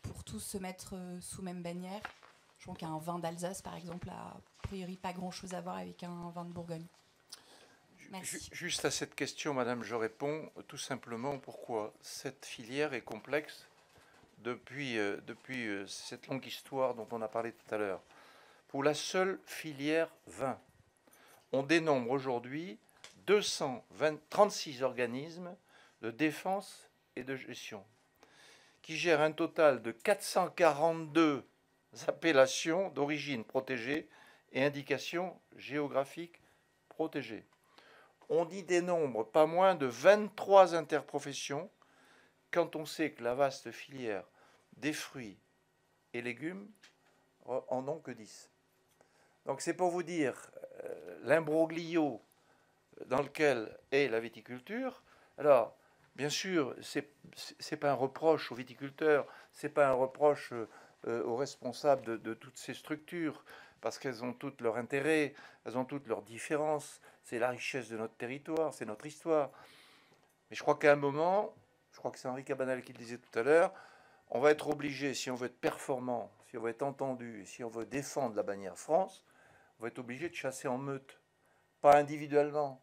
pour tous se mettre sous même bannière? Je crois qu'un vin d'Alsace, par exemple, a priori pas grand-chose à voir avec un vin de Bourgogne. Merci. Juste à cette question, madame, je réponds tout simplement pourquoi cette filière est complexe depuis cette longue histoire dont on a parlé tout à l'heure. Pour la seule filière vin, on dénombre aujourd'hui 236 organismes de défense et de gestion qui gèrent un total de 442 appellations d'origine protégée et indications géographiques protégées. On y dénombre pas moins de 23 interprofessions quand on sait que la vaste filière des fruits et légumes en ont que 10. Donc c'est pour vous dire l'imbroglio dans lequel est la viticulture. Alors, bien sûr, c'est pas un reproche aux viticulteurs, c'est pas un reproche aux responsables de toutes ces structures, parce qu'elles ont toutes leur intérêt, elles ont toutes leurs différences. C'est la richesse de notre territoire, c'est notre histoire. Mais je crois qu'à un moment, je crois que c'est Henri Cabanel qui le disait tout à l'heure, on va être obligé, si on veut être performant, si on veut être entendu, si on veut défendre la bannière France, on va être obligé de chasser en meute, pas individuellement.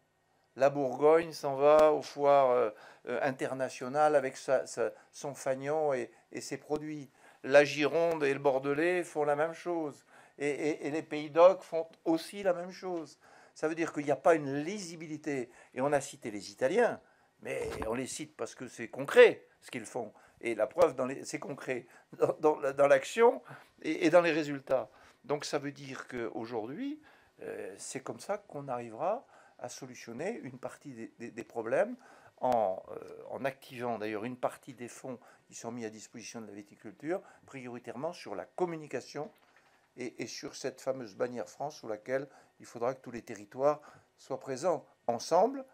La Bourgogne s'en va aux foires internationales avec son fagnon et ses produits. La Gironde et le Bordelais font la même chose. Et les Pays d'Oc font aussi la même chose. Ça veut dire qu'il n'y a pas une lisibilité. Et on a cité les Italiens, mais on les cite parce que c'est concret ce qu'ils font. Et la preuve, c'est concret dans l'action et dans les résultats. Donc ça veut dire qu'aujourd'hui, c'est comme ça qu'on arrivera à solutionner une partie des problèmes en activant d'ailleurs une partie des fonds qui sont mis à disposition de la viticulture, prioritairement sur la communication et sur cette fameuse bannière France sous laquelle il faudra que tous les territoires soient présents ensemble,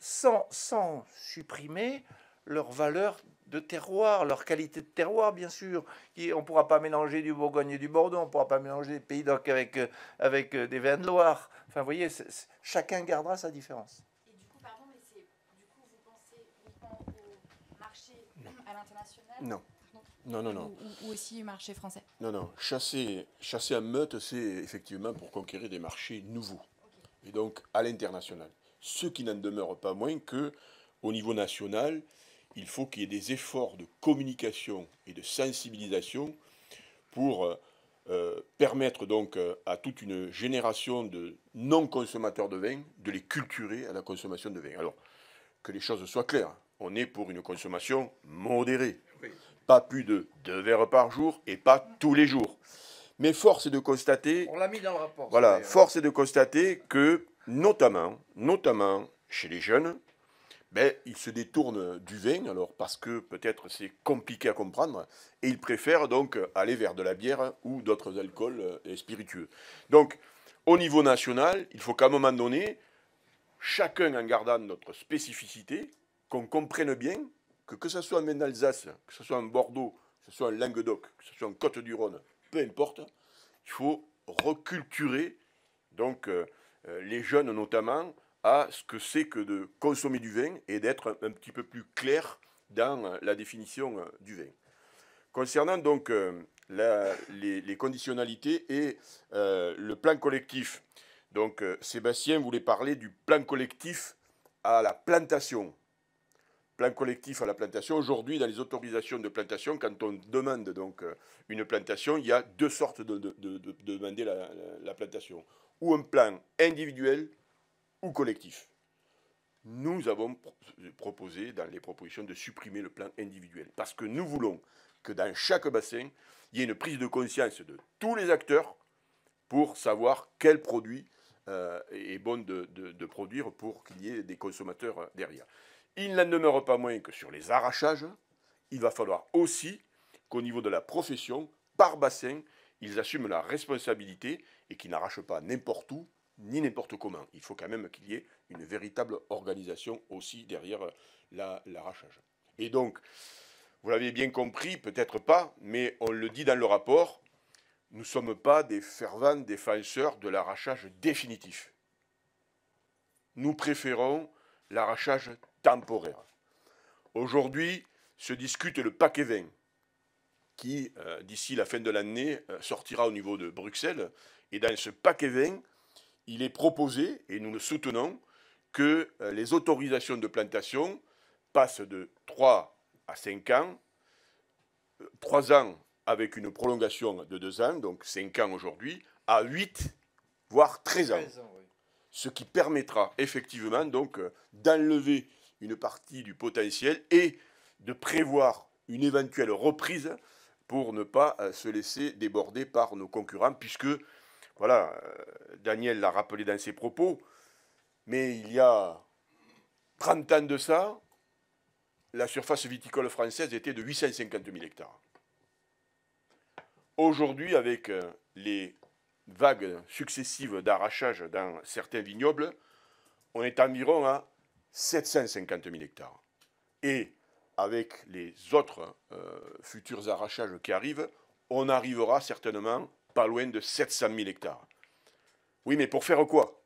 sans supprimer leur valeur de terroir, leur qualité de terroir, bien sûr. On ne pourra pas mélanger du Bourgogne et du Bordeaux, on ne pourra pas mélanger des Pays d'Oc avec des vins de Loire. Enfin, vous voyez, chacun gardera sa différence. Et du coup, pardon, mais vous pensez uniquement au marché à l'international? Non. Non. Ou aussi au marché français? Non. Chasser en meute, c'est effectivement pour conquérir des marchés nouveaux. Okay. Et donc à l'international. Ce qui n'en demeure pas moins que, au niveau national, il faut qu'il y ait des efforts de communication et de sensibilisation pour permettre donc à toute une génération de non-consommateurs de vin de les culturer à la consommation de vin. Alors, que les choses soient claires, on est pour une consommation modérée. Oui. Pas plus de 2 verres par jour et pas tous les jours. Mais force est de constater... On l'a mis dans le rapport. Voilà, force est de constater que, notamment chez les jeunes, ils se détournent du vin, alors parce que peut-être c'est compliqué à comprendre, et ils préfèrent donc aller vers de la bière ou d'autres alcools spiritueux. Donc, au niveau national, il faut qu'à un moment donné, chacun en gardant notre spécificité, qu'on comprenne bien que ce soit un vin d'Alsace, que ce soit un Bordeaux, que ce soit un Languedoc, que ce soit un Côte-du-Rhône, peu importe, il faut reculturer donc les jeunes notamment à ce que c'est que de consommer du vin et d'être un petit peu plus clair dans la définition du vin. Concernant donc les conditionnalités et le plan collectif, donc Sébastien voulait parler du plan collectif à la plantation. Plan collectif à la plantation. Aujourd'hui, dans les autorisations de plantation, quand on demande donc une plantation, il y a 2 sortes de demander la plantation. Ou un plan individuel ou collectif. nous avons proposé dans les propositions de supprimer le plan individuel. Parce que nous voulons que dans chaque bassin, il y ait une prise de conscience de tous les acteurs pour savoir quel produit est bon de produire pour qu'il y ait des consommateurs derrière. Il n'en demeure pas moins que sur les arrachages, il va falloir aussi qu'au niveau de la profession, par bassin, ils assument la responsabilité et qu'ils n'arrachent pas n'importe où ni n'importe comment. Il faut quand même qu'il y ait une véritable organisation aussi derrière l'arrachage. Et donc, vous l'avez bien compris, peut-être pas, mais on le dit dans le rapport, nous ne sommes pas des fervents défenseurs de l'arrachage définitif. Nous préférons l'arrachage temporaire. Aujourd'hui, se discute le paquet 20 qui, d'ici la fin de l'année, sortira au niveau de Bruxelles. Et dans ce paquet 20, il est proposé, et nous le soutenons, que les autorisations de plantation passent de 3 à 5 ans, 3 ans avec une prolongation de 2 ans, donc 5 ans aujourd'hui, à 8, voire 13 ans. 13 ans, oui. Ce qui permettra effectivement donc d'enlever une partie du potentiel et de prévoir une éventuelle reprise pour ne pas se laisser déborder par nos concurrents, puisque, voilà, Daniel l'a rappelé dans ses propos, mais il y a 30 ans de ça, la surface viticole française était de 850 000 hectares. Aujourd'hui, avec les vagues successives d'arrachage dans certains vignobles, on est environ à 750 000 hectares. Et avec les autres futurs arrachages qui arrivent, on arrivera certainement pas loin de 700 000 hectares. Oui, mais pour faire quoi?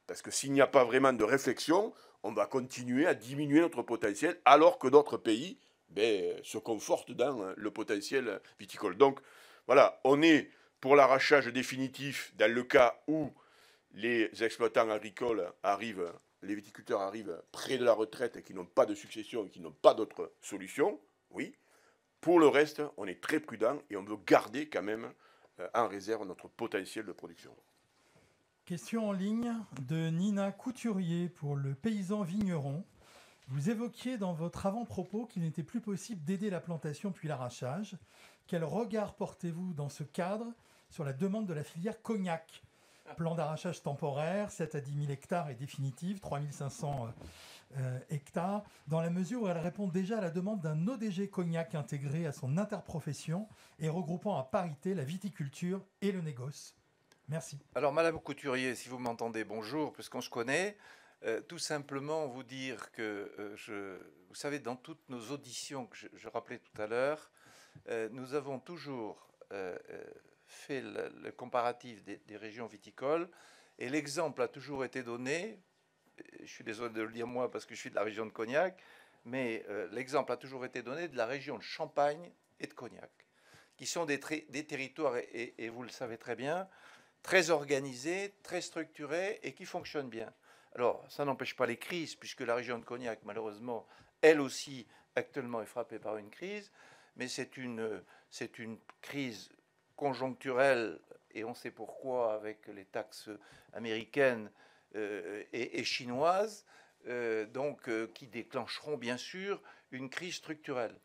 Parce que s'il n'y a pas vraiment de réflexion, on va continuer à diminuer notre potentiel, alors que d'autres pays se confortent dans le potentiel viticole. Donc, voilà, on est pour l'arrachage définitif dans le cas où les exploitants agricoles arrivent, les viticulteurs arrivent près de la retraite et qui n'ont pas de succession et qui n'ont pas d'autre solution, oui. Pour le reste, on est très prudent et on veut garder quand même en réserve notre potentiel de production. Question en ligne de Nina Couturier pour Le Paysan Vigneron. Vous évoquiez dans votre avant-propos qu'il n'était plus possible d'aider la plantation puis l'arrachage. Quel regard portez-vous dans ce cadre sur la demande de la filière cognac? Plan d'arrachage temporaire, 7 à 10 000 hectares et définitive, 3 500 hectares, dans la mesure où elle répond déjà à la demande d'un ODG cognac intégré à son interprofession et regroupant à parité la viticulture et le négoce. Merci. Alors, Madame Couturier, si vous m'entendez, bonjour, puisqu'on se connaît, tout simplement vous dire que, vous savez, dans toutes nos auditions que je rappelais tout à l'heure, nous avons toujours fait le comparatif des régions viticoles, et l'exemple a toujours été donné, je suis désolé de le dire moi parce que je suis de la région de Cognac, mais l'exemple a toujours été donné de la région de Champagne et de Cognac, qui sont des territoires, et vous le savez très bien, très organisés, très structurés et qui fonctionnent bien. Alors, ça n'empêche pas les crises, puisque la région de Cognac, malheureusement, elle aussi, actuellement, est frappée par une crise, mais c'est une crise conjoncturelle, et on sait pourquoi, avec les taxes américaines et chinoises, qui déclencheront, bien sûr, une crise structurelle.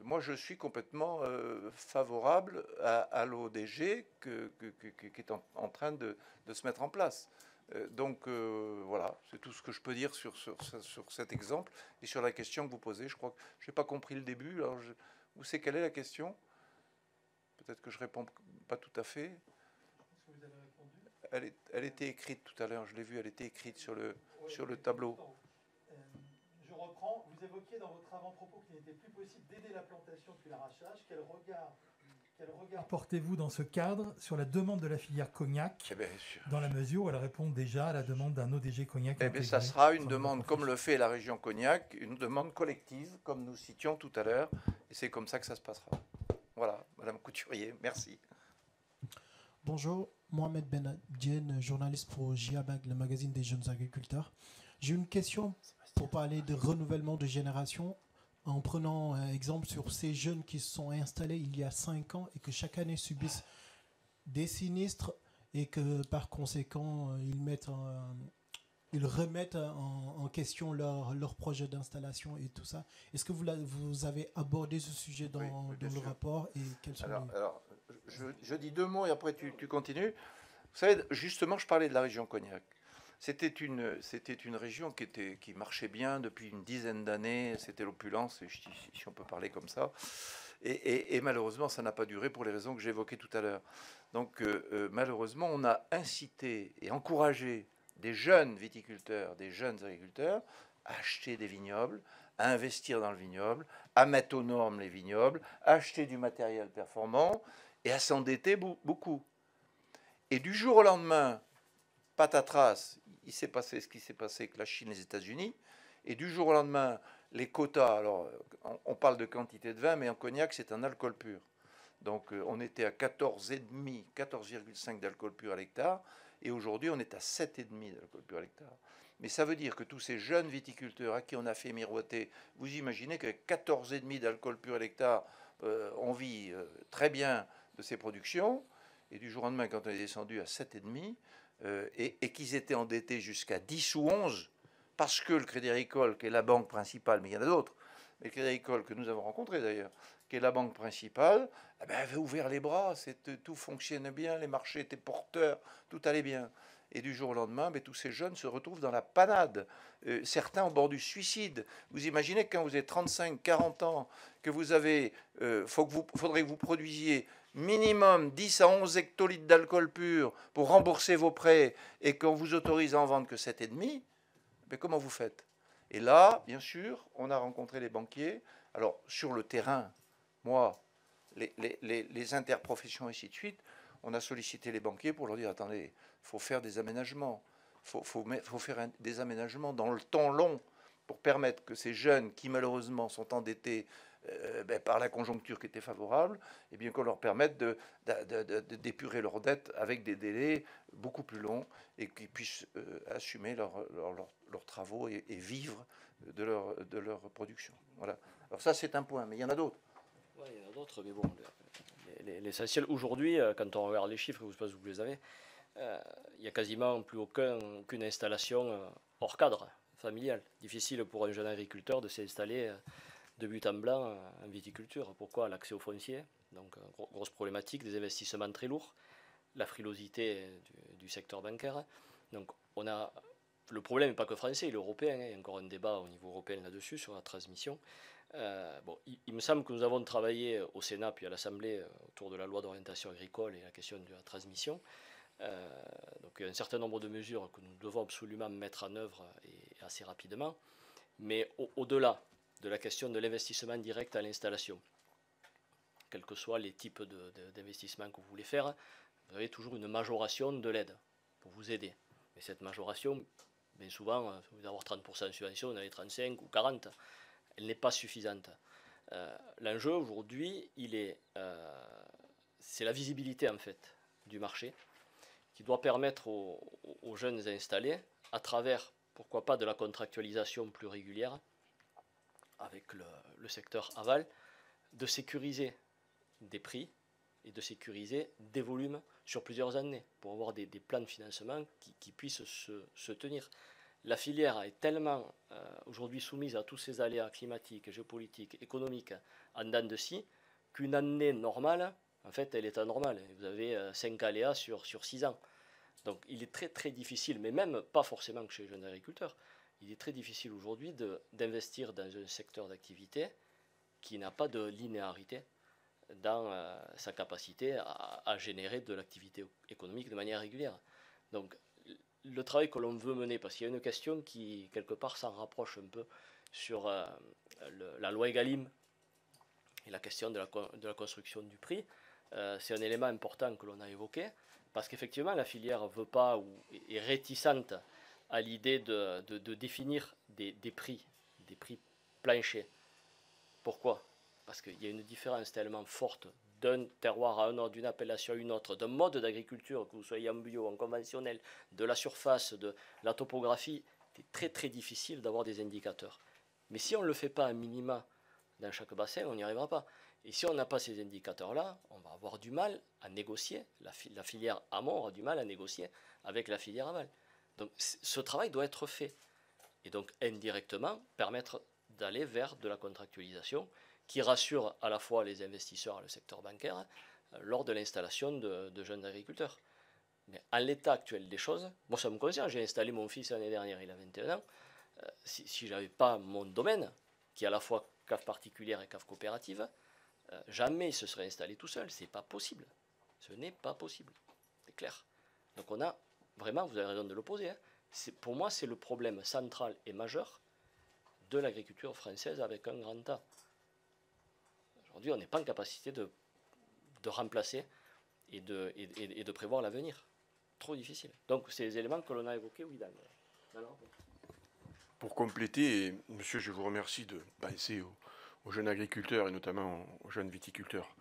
Moi, je suis complètement favorable à l'ODG qui est en train de se mettre en place. Voilà, c'est tout ce que je peux dire sur cet exemple et sur la question que vous posez. Je crois que je n'ai pas compris le début. Alors, vous savez quelle est la question? Peut-être que je ne réponds pas tout à fait. Vous avez répondu. Elle était écrite tout à l'heure, je l'ai vue, elle était écrite sur le tableau. Je reprends, vous évoquiez dans votre avant-propos qu'il n'était plus possible d'aider la plantation puis l'arrachage. Quel regard portez-vous dans ce cadre sur la demande de la filière cognac, dans la mesure où elle répond déjà à la demande d'un ODG cognac? Ça sera une demande, comme le fait la région Cognac, une demande collective, comme nous citions tout à l'heure, et c'est comme ça que ça se passera. Voilà, Madame Couturier, merci. Bonjour, Mohamed Benadien, journaliste pour JABAG, le magazine des jeunes agriculteurs. J'ai une question pour parler de renouvellement de génération, en prenant exemple sur ces jeunes qui se sont installés il y a 5 ans et que chaque année subissent des sinistres et que par conséquent ils mettent ils remettent en question leur projet d'installation et tout ça. Est-ce que vous avez abordé ce sujet dans le rapport et quels sont alors, je dis 2 mots et après tu continues. Vous savez, justement, je parlais de la région Cognac. C'était une région qui marchait bien depuis une dizaine d'années. C'était l'opulence, si on peut parler comme ça. Et malheureusement, ça n'a pas duré pour les raisons que j'évoquais tout à l'heure. Donc, malheureusement, on a incité et encouragé des jeunes viticulteurs, des jeunes agriculteurs à acheter des vignobles, à investir dans le vignoble, à mettre aux normes les vignobles, à acheter du matériel performant et à s'endetter beaucoup. Et du jour au lendemain, patatras, il s'est passé ce qui s'est passé avec la Chine et les États-Unis. Et du jour au lendemain, les quotas, alors on parle de quantité de vin, mais en cognac, c'est un alcool pur. Donc on était à 14,5, 14,5 d'alcool pur à l'hectare, et aujourd'hui on est à 7,5 d'alcool pur à l'hectare. Mais ça veut dire que tous ces jeunes viticulteurs à qui on a fait miroiter, vous imaginez qu'avec 14,5 d'alcool pur à l'hectare, on vit très bien de ces productions, et du jour au lendemain, quand on est descendu à 7,5, et qu'ils étaient endettés jusqu'à 10 ou 11, parce que le Crédit Agricole, qui est la banque principale, mais il y en a d'autres, mais le Crédit Agricole que nous avons rencontré d'ailleurs, qui est la banque principale, avait ouvert les bras, tout fonctionnait bien, les marchés étaient porteurs, tout allait bien. Et du jour au lendemain, tous ces jeunes se retrouvent dans la panade. Certains au bord du suicide. Vous imaginez que quand vous avez 35, 40 ans, que vous avez, faudrait que vous produisiez minimum 10 à 11 hectolitres d'alcool pur pour rembourser vos prêts et qu'on vous autorise à en vendre que 7,5, comment vous faites? Et là, bien sûr, on a rencontré les banquiers. Alors, sur le terrain, moi, les interprofessions et ainsi de suite, on a sollicité les banquiers pour leur dire, attendez, il faut faire des aménagements. Il faut faire des aménagements dans le temps long pour permettre que ces jeunes qui, malheureusement, sont endettés par la conjoncture qui était favorable, et bien qu'on leur permette d'épurer leurs dettes avec des délais beaucoup plus longs et qu'ils puissent assumer leurs travaux et vivre de leur production. Voilà. Alors ça, c'est un point, mais il y en a d'autres. Oui, il y en a d'autres, mais bon, l'essentiel aujourd'hui, quand on regarde les chiffres, je ne sais pas si vous les avez, il n'y a quasiment plus aucune installation hors cadre familial. Difficile pour un jeune agriculteur de s'installer de but en blanc en viticulture. Pourquoi? L'accès au foncier, donc grosse problématique, des investissements très lourds, la frilosité du secteur bancaire. Donc le problème n'est pas que français, il est européen, il y a encore un débat au niveau européen là-dessus sur la transmission. Il me semble que nous avons travaillé au Sénat puis à l'Assemblée autour de la loi d'orientation agricole et la question de la transmission. Donc il y a un certain nombre de mesures que nous devons absolument mettre en œuvre et assez rapidement. Mais au-delà de la question de l'investissement direct à l'installation, quels que soient les types d'investissements que vous voulez faire, vous avez toujours une majoration de l'aide pour vous aider. Mais cette majoration, bien souvent, vous allez avoir 30% de subvention, vous en avez 35 ou 40, elle n'est pas suffisante. L'enjeu aujourd'hui, c'est la visibilité en fait du marché qui doit permettre aux jeunes installés, à travers, pourquoi pas, de la contractualisation plus régulière avec le secteur aval, de sécuriser des prix et de sécuriser des volumes sur plusieurs années pour avoir des plans de financement qui puissent se tenir. La filière est tellement aujourd'hui soumise à tous ces aléas climatiques, géopolitiques, économiques en dents de scie qu'une année normale, en fait, elle est anormale. Vous avez 5 aléas sur 6 ans. Donc il est très très difficile, mais même pas forcément que chez les jeunes agriculteurs, il est très difficile aujourd'hui d'investir dans un secteur d'activité qui n'a pas de linéarité dans sa capacité à générer de l'activité économique de manière régulière. Donc le travail que l'on veut mener, parce qu'il y a une question qui quelque part s'en rapproche un peu sur la loi Egalim et la question de la construction du prix, c'est un élément important que l'on a évoqué, parce qu'effectivement la filière veut pas ou est réticente à l'idée de définir des prix planchers. Pourquoi? Parce qu'il y a une différence tellement forte d'un terroir à un autre, d'une appellation à une autre, d'un mode d'agriculture, que vous soyez en bio, en conventionnel, de la surface, de la topographie. C'est très très difficile d'avoir des indicateurs. Mais si on ne le fait pas à minima dans chaque bassin, on n'y arrivera pas. Et si on n'a pas ces indicateurs-là, on va avoir du mal à négocier. La filière amont aura du mal à négocier avec la filière aval. Donc ce travail doit être fait. Et donc indirectement permettre d'aller vers de la contractualisation qui rassure à la fois les investisseurs et le secteur bancaire lors de l'installation de jeunes agriculteurs. Mais à l'état actuel des choses, moi ça me concerne, j'ai installé mon fils l'année dernière, il a 21 ans, si je n'avais pas mon domaine, qui est à la fois cave particulière et cave coopérative, jamais il se serait installé tout seul, c'est pas possible. Ce n'est pas possible, c'est clair. Donc on a, vraiment, vous avez raison de l'opposer, hein, pour moi c'est le problème central et majeur de l'agriculture française avec un grand A. Aujourd'hui on n'est pas en capacité de remplacer et de prévoir l'avenir. Trop difficile. Donc c'est les éléments que l'on a évoqués, oui, dans le rapport. Pour compléter, et, monsieur, je vous remercie de penser aux jeunes agriculteurs et notamment aux jeunes viticulteurs.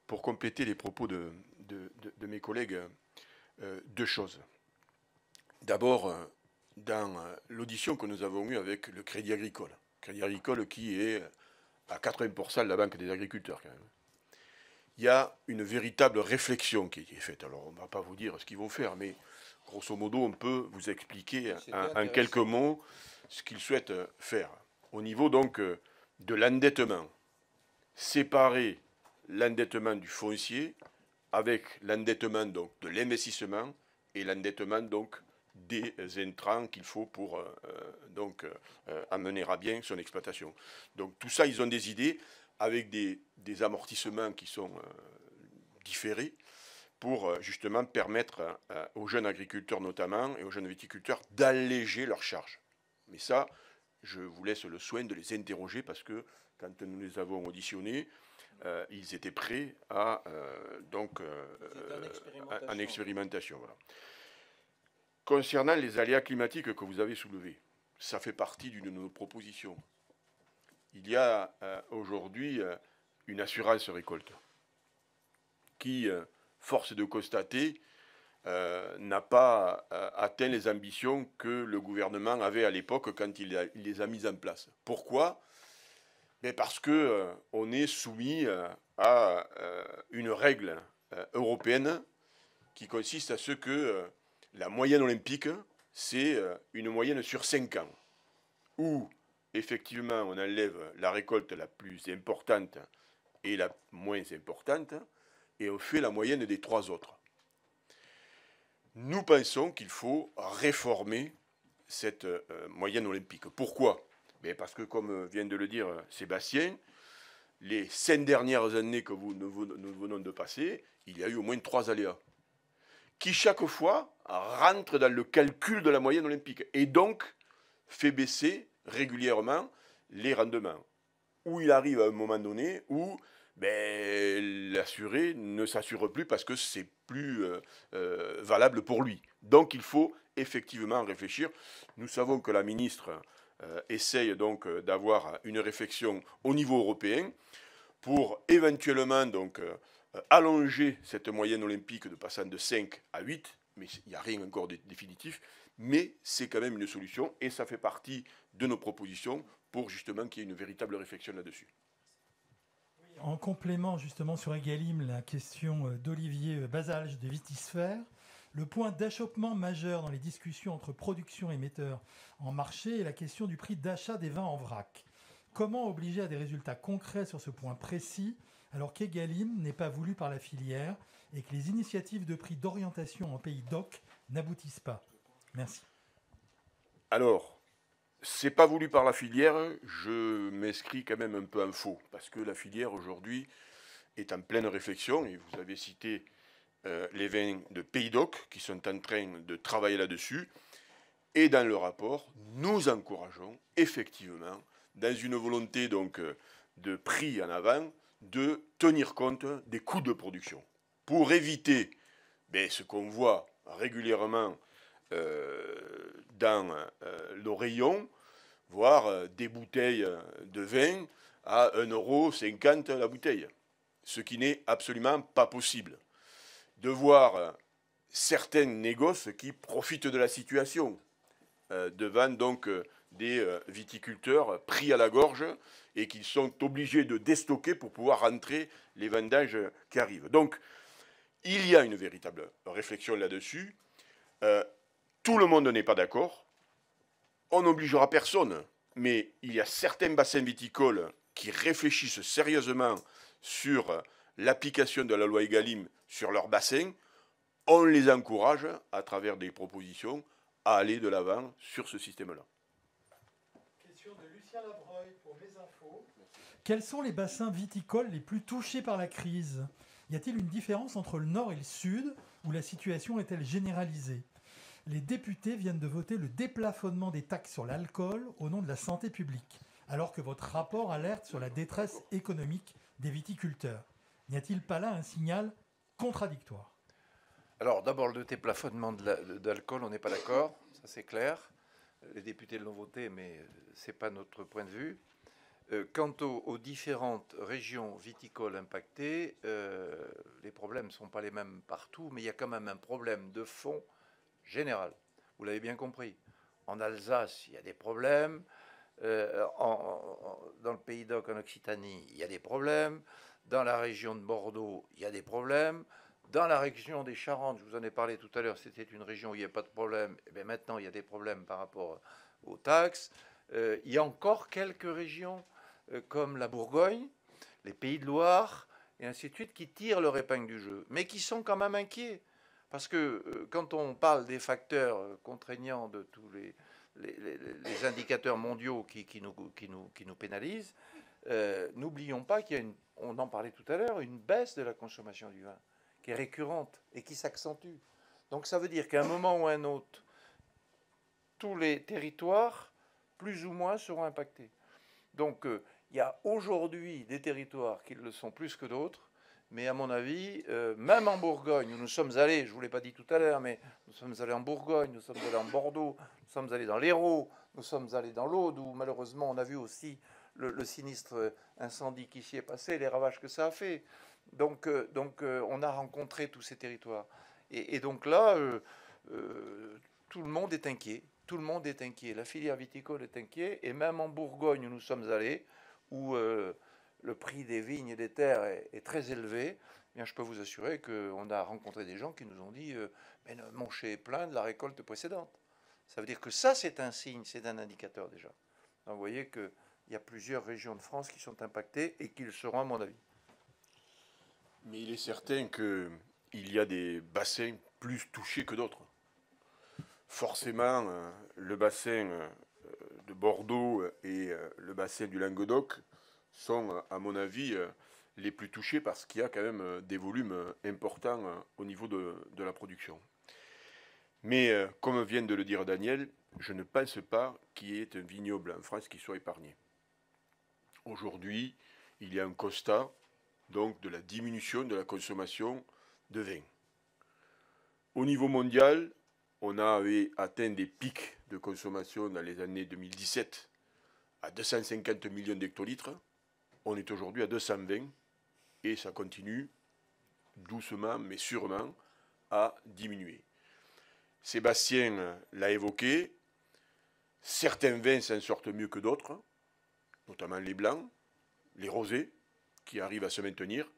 Pour compléter les propos de mes collègues, deux choses. D'abord, dans l'audition que nous avons eue avec le Crédit Agricole qui est à 80% de la Banque des agriculteurs quand même, il y a une véritable réflexion qui est faite. Alors, on ne va pas vous dire ce qu'ils vont faire, mais grosso modo, on peut vous expliquer en quelques mots ce qu'ils souhaitent faire. Au niveau donc de l'endettement, séparer l'endettement du foncier avec l'endettement donc de l'investissement et l'endettement donc des intrants qu'il faut pour amener à bien son exploitation. Donc tout ça, ils ont des idées avec des amortissements qui sont différés pour justement permettre aux jeunes agriculteurs notamment et aux jeunes viticulteurs d'alléger leurs charges. Mais ça, je vous laisse le soin de les interroger parce que quand nous les avons auditionnés, ils étaient prêts à en expérimentation. Voilà. Concernant les aléas climatiques que vous avez soulevés, ça fait partie d'une de nos propositions. Il y a aujourd'hui une assurance récolte qui, force de constater, n'a pas atteint les ambitions que le gouvernement avait à l'époque quand il les a mises en place. Pourquoi ? Parce qu'on est soumis à une règle européenne qui consiste à ce que la moyenne olympique, c'est une moyenne sur 5 ans, où effectivement on enlève la récolte la plus importante et la moins importante, et on fait la moyenne des 3 autres. Nous pensons qu'il faut réformer cette moyenne olympique. Pourquoi ? Parce que, comme vient de le dire Sébastien, les 5 dernières années que nous venons de passer, il y a eu au moins 3 aléas, qui chaque fois rentrent dans le calcul de la moyenne olympique, et donc fait baisser régulièrement les rendements. Où il arrive à un moment donné où l'assuré ne s'assure plus parce que c'est plus valable pour lui. Donc il faut effectivement réfléchir. Nous savons que la ministre essaye donc d'avoir une réflexion au niveau européen pour éventuellement donc allonger cette moyenne olympique de passant de 5 à 8, mais il n'y a rien encore de définitif, mais c'est quand même une solution et ça fait partie de nos propositions pour justement qu'il y ait une véritable réflexion là-dessus. En complément justement sur Egalim, la question d'Olivier Basalge de Vitisphère, le point d'achoppement majeur dans les discussions entre production et metteurs en marché est la question du prix d'achat des vins en vrac. Comment obliger à des résultats concrets sur ce point précis alors qu'Egalim n'est pas voulu par la filière et que les initiatives de prix d'orientation en pays DOC n'aboutissent pas? Merci. Alors, c'est pas voulu par la filière, je m'inscris quand même un peu en faux, parce que la filière aujourd'hui est en pleine réflexion, et vous avez cité les vins de Pays d'Oc qui sont en train de travailler là-dessus, et dans le rapport, nous encourageons effectivement, dans une volonté donc de prix en avant, de tenir compte des coûts de production, pour éviter ce qu'on voit régulièrement dans nos rayons, voire des bouteilles de vin à 1,50 € la bouteille, ce qui n'est absolument pas possible. De voir certains négoces qui profitent de la situation, devant donc des viticulteurs pris à la gorge et qui sont obligés de déstocker pour pouvoir rentrer les vendanges qui arrivent. Donc, il y a une véritable réflexion là-dessus. Tout le monde n'est pas d'accord. On n'obligera personne. Mais il y a certains bassins viticoles qui réfléchissent sérieusement sur l'application de la loi Egalim sur leurs bassins. On les encourage, à travers des propositions, à aller de l'avant sur ce système-là. Question de Lucien Labreuil pour Mes Infos. Quels sont les bassins viticoles les plus touchés par la crise? Y a-t-il une différence entre le nord et le sud, où la situation est-elle généralisée? Les députés viennent de voter le déplafonnement des taxes sur l'alcool au nom de la santé publique, alors que votre rapport alerte sur la détresse économique des viticulteurs. N'y a-t-il pas là un signal contradictoire? Alors d'abord, le déplafonnement d'alcool, on n'est pas d'accord, ça c'est clair. Les députés l'ont voté, mais ce n'est pas notre point de vue. Quant aux différentes régions viticoles impactées, les problèmes ne sont pas les mêmes partout, mais il y a quand même un problème de fond général. Vous l'avez bien compris. En Alsace, il y a des problèmes. Dans le Pays d'Oc, en Occitanie, il y a des problèmes. Dans la région de Bordeaux, il y a des problèmes. Dans la région des Charentes, je vous en ai parlé tout à l'heure, c'était une région où il n'y a pas de problème. Et bien maintenant, il y a des problèmes par rapport aux taxes. Il y a encore quelques régions comme la Bourgogne, les Pays de Loire, et ainsi de suite, qui tirent leur épingle du jeu, mais qui sont quand même inquiets. Parce que quand on parle des facteurs contraignants de tous les indicateurs mondiaux qui nous pénalisent, n'oublions pas qu'il y a, on en parlait tout à l'heure, une baisse de la consommation du vin, qui est récurrente et qui s'accentue. Donc ça veut dire qu'à un moment ou à un autre, tous les territoires, plus ou moins, seront impactés. Donc il y a aujourd'hui des territoires qui le sont plus que d'autres, mais à mon avis, même en Bourgogne, où nous sommes allés, je ne vous l'ai pas dit tout à l'heure, mais nous sommes allés en Bourgogne, nous sommes allés en Bordeaux, nous sommes allés dans l'Hérault, nous sommes allés dans l'Aude, où malheureusement on a vu aussi le sinistre incendie qui s'y est passé, les ravages que ça a fait. Donc on a rencontré tous ces territoires. Et donc là, tout le monde est inquiet. Tout le monde est inquiet. La filière viticole est inquiet. Et même en Bourgogne, où nous sommes allés, où le prix des vignes et des terres est très élevé, eh bien, je peux vous assurer qu'on a rencontré des gens qui nous ont dit mais mon chai est plein de la récolte précédente. Ça veut dire que ça, c'est un signe, c'est un indicateur déjà. Donc vous voyez qu'il y a plusieurs régions de France qui sont impactées et qui le seront, à mon avis. Mais il est certain qu'il y a des bassins plus touchés que d'autres. Forcément, le bassin de Bordeaux et le bassin du Languedoc sont, à mon avis, les plus touchés parce qu'il y a quand même des volumes importants au niveau de la production. Mais, comme vient de le dire Daniel, je ne pense pas qu'il y ait un vignoble en France qui soit épargné. Aujourd'hui, il y a un constat donc de la diminution de la consommation de vin. Au niveau mondial, on avait atteint des pics de consommation dans les années 2017 à 250 millions d'hectolitres. On est aujourd'hui à 220 et ça continue doucement mais sûrement à diminuer. Sébastien l'a évoqué, certains vins s'en sortent mieux que d'autres, notamment les blancs, les rosés, qui arrivent à se maintenir,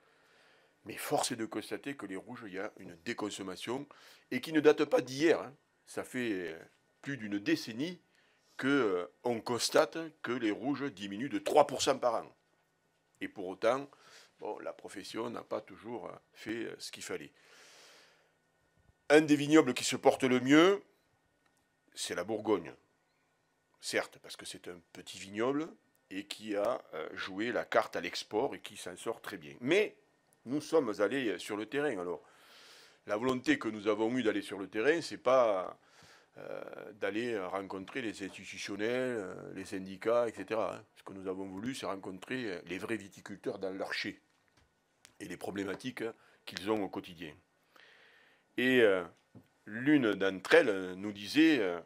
mais force est de constater que les rouges, il y a une déconsommation, et qui ne date pas d'hier. Hein. Ça fait plus d'une décennie qu'on constate que les rouges diminuent de 3% par an. Et pour autant, bon, la profession n'a pas toujours fait ce qu'il fallait. Un des vignobles qui se porte le mieux, c'est la Bourgogne. Certes, parce que c'est un petit vignoble et qui a joué la carte à l'export et qui s'en sort très bien. Mais nous sommes allés sur le terrain. Alors, la volonté que nous avons eue d'aller sur le terrain, ce n'est pas d'aller rencontrer les institutionnels, les syndicats, etc. Ce que nous avons voulu, c'est rencontrer les vrais viticulteurs dans leur chai et les problématiques qu'ils ont au quotidien. Et l'une d'entre elles nous disait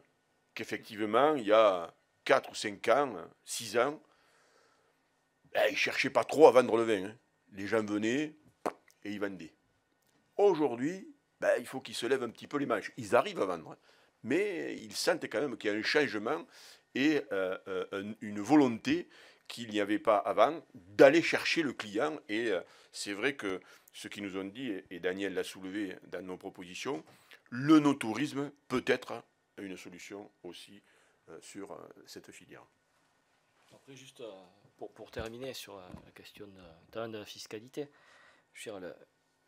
qu'effectivement, il y a 4 ou 5 ans, 6 ans, ils ne cherchaient pas trop à vendre le vin. Hein. Les gens venaient et ils vendaient. Aujourd'hui, il faut qu'ils se lèvent un petit peu les manches. Ils arrivent à vendre, mais ils sentent quand même qu'il y a un changement et une volonté qu'il n'y avait pas avant d'aller chercher le client. Et c'est vrai que ce qu'ils nous ont dit, et Daniel l'a soulevé dans nos propositions, le no-tourisme peut être une solution aussi sur cette filière. Après, juste pour terminer sur la question de la fiscalité, je veux dire,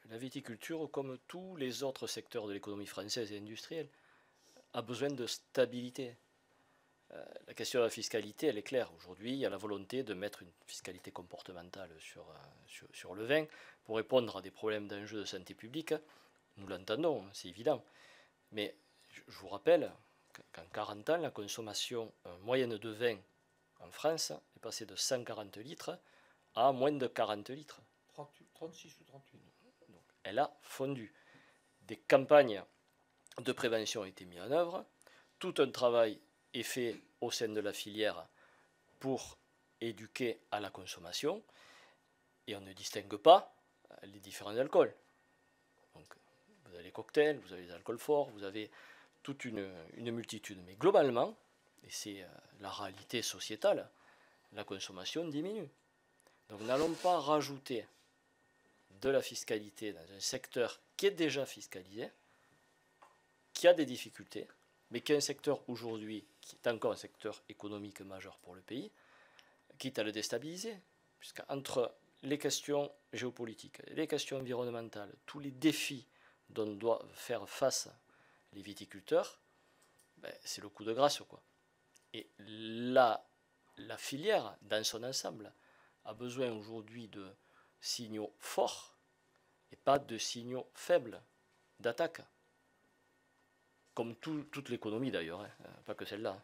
la viticulture, comme tous les autres secteurs de l'économie française et industrielle, a besoin de stabilité. La question de la fiscalité, elle est claire. Aujourd'hui, il y a la volonté de mettre une fiscalité comportementale sur le vin pour répondre à des problèmes d'enjeux de santé publique. Nous l'entendons, c'est évident. Mais je vous rappelle qu'en 40 ans, la consommation moyenne de vin en France est passée de 140 litres à moins de 40 litres. 36 ou 38. Donc, elle a fondu. Des campagnes de prévention ont été mises en œuvre. Tout un travail est fait au sein de la filière pour éduquer à la consommation. Et on ne distingue pas les différents alcools. Donc, vous avez les cocktails, vous avez les alcools forts, vous avez toute une multitude. Mais globalement, et c'est la réalité sociétale, la consommation diminue. Donc n'allons pas rajouter de la fiscalité dans un secteur qui est déjà fiscalisé, qui a des difficultés, mais qui est un secteur aujourd'hui qui est encore un secteur économique majeur pour le pays, quitte à le déstabiliser, puisqu'entre les questions géopolitiques, les questions environnementales, tous les défis dont doivent faire face les viticulteurs, c'est le coup de grâce, quoi. Et la filière, dans son ensemble, a besoin aujourd'hui de signaux forts et pas de signaux faibles d'attaque. Comme toute l'économie d'ailleurs, hein, pas que celle-là.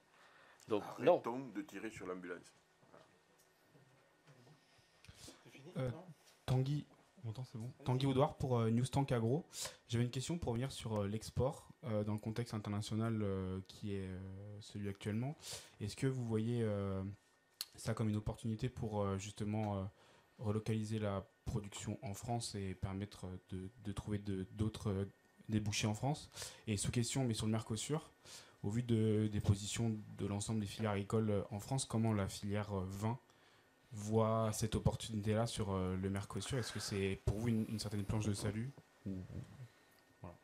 Donc arrêtons de tirer sur l'ambulance. Tanguy, c'est bon. Tanguy Audouard pour Newstank Agro. J'avais une question pour revenir sur l'export dans le contexte international qui est celui actuellement. Est-ce que vous voyez ça comme une opportunité pour justement relocaliser la production en France et permettre de trouver d'autres débouchés en France? Et sous question, mais sur le Mercosur, au vu des positions de l'ensemble des filières agricoles en France, comment la filière vin voit cette opportunité-là sur le Mercosur? Est-ce que c'est pour vous une certaine planche de salut voilà.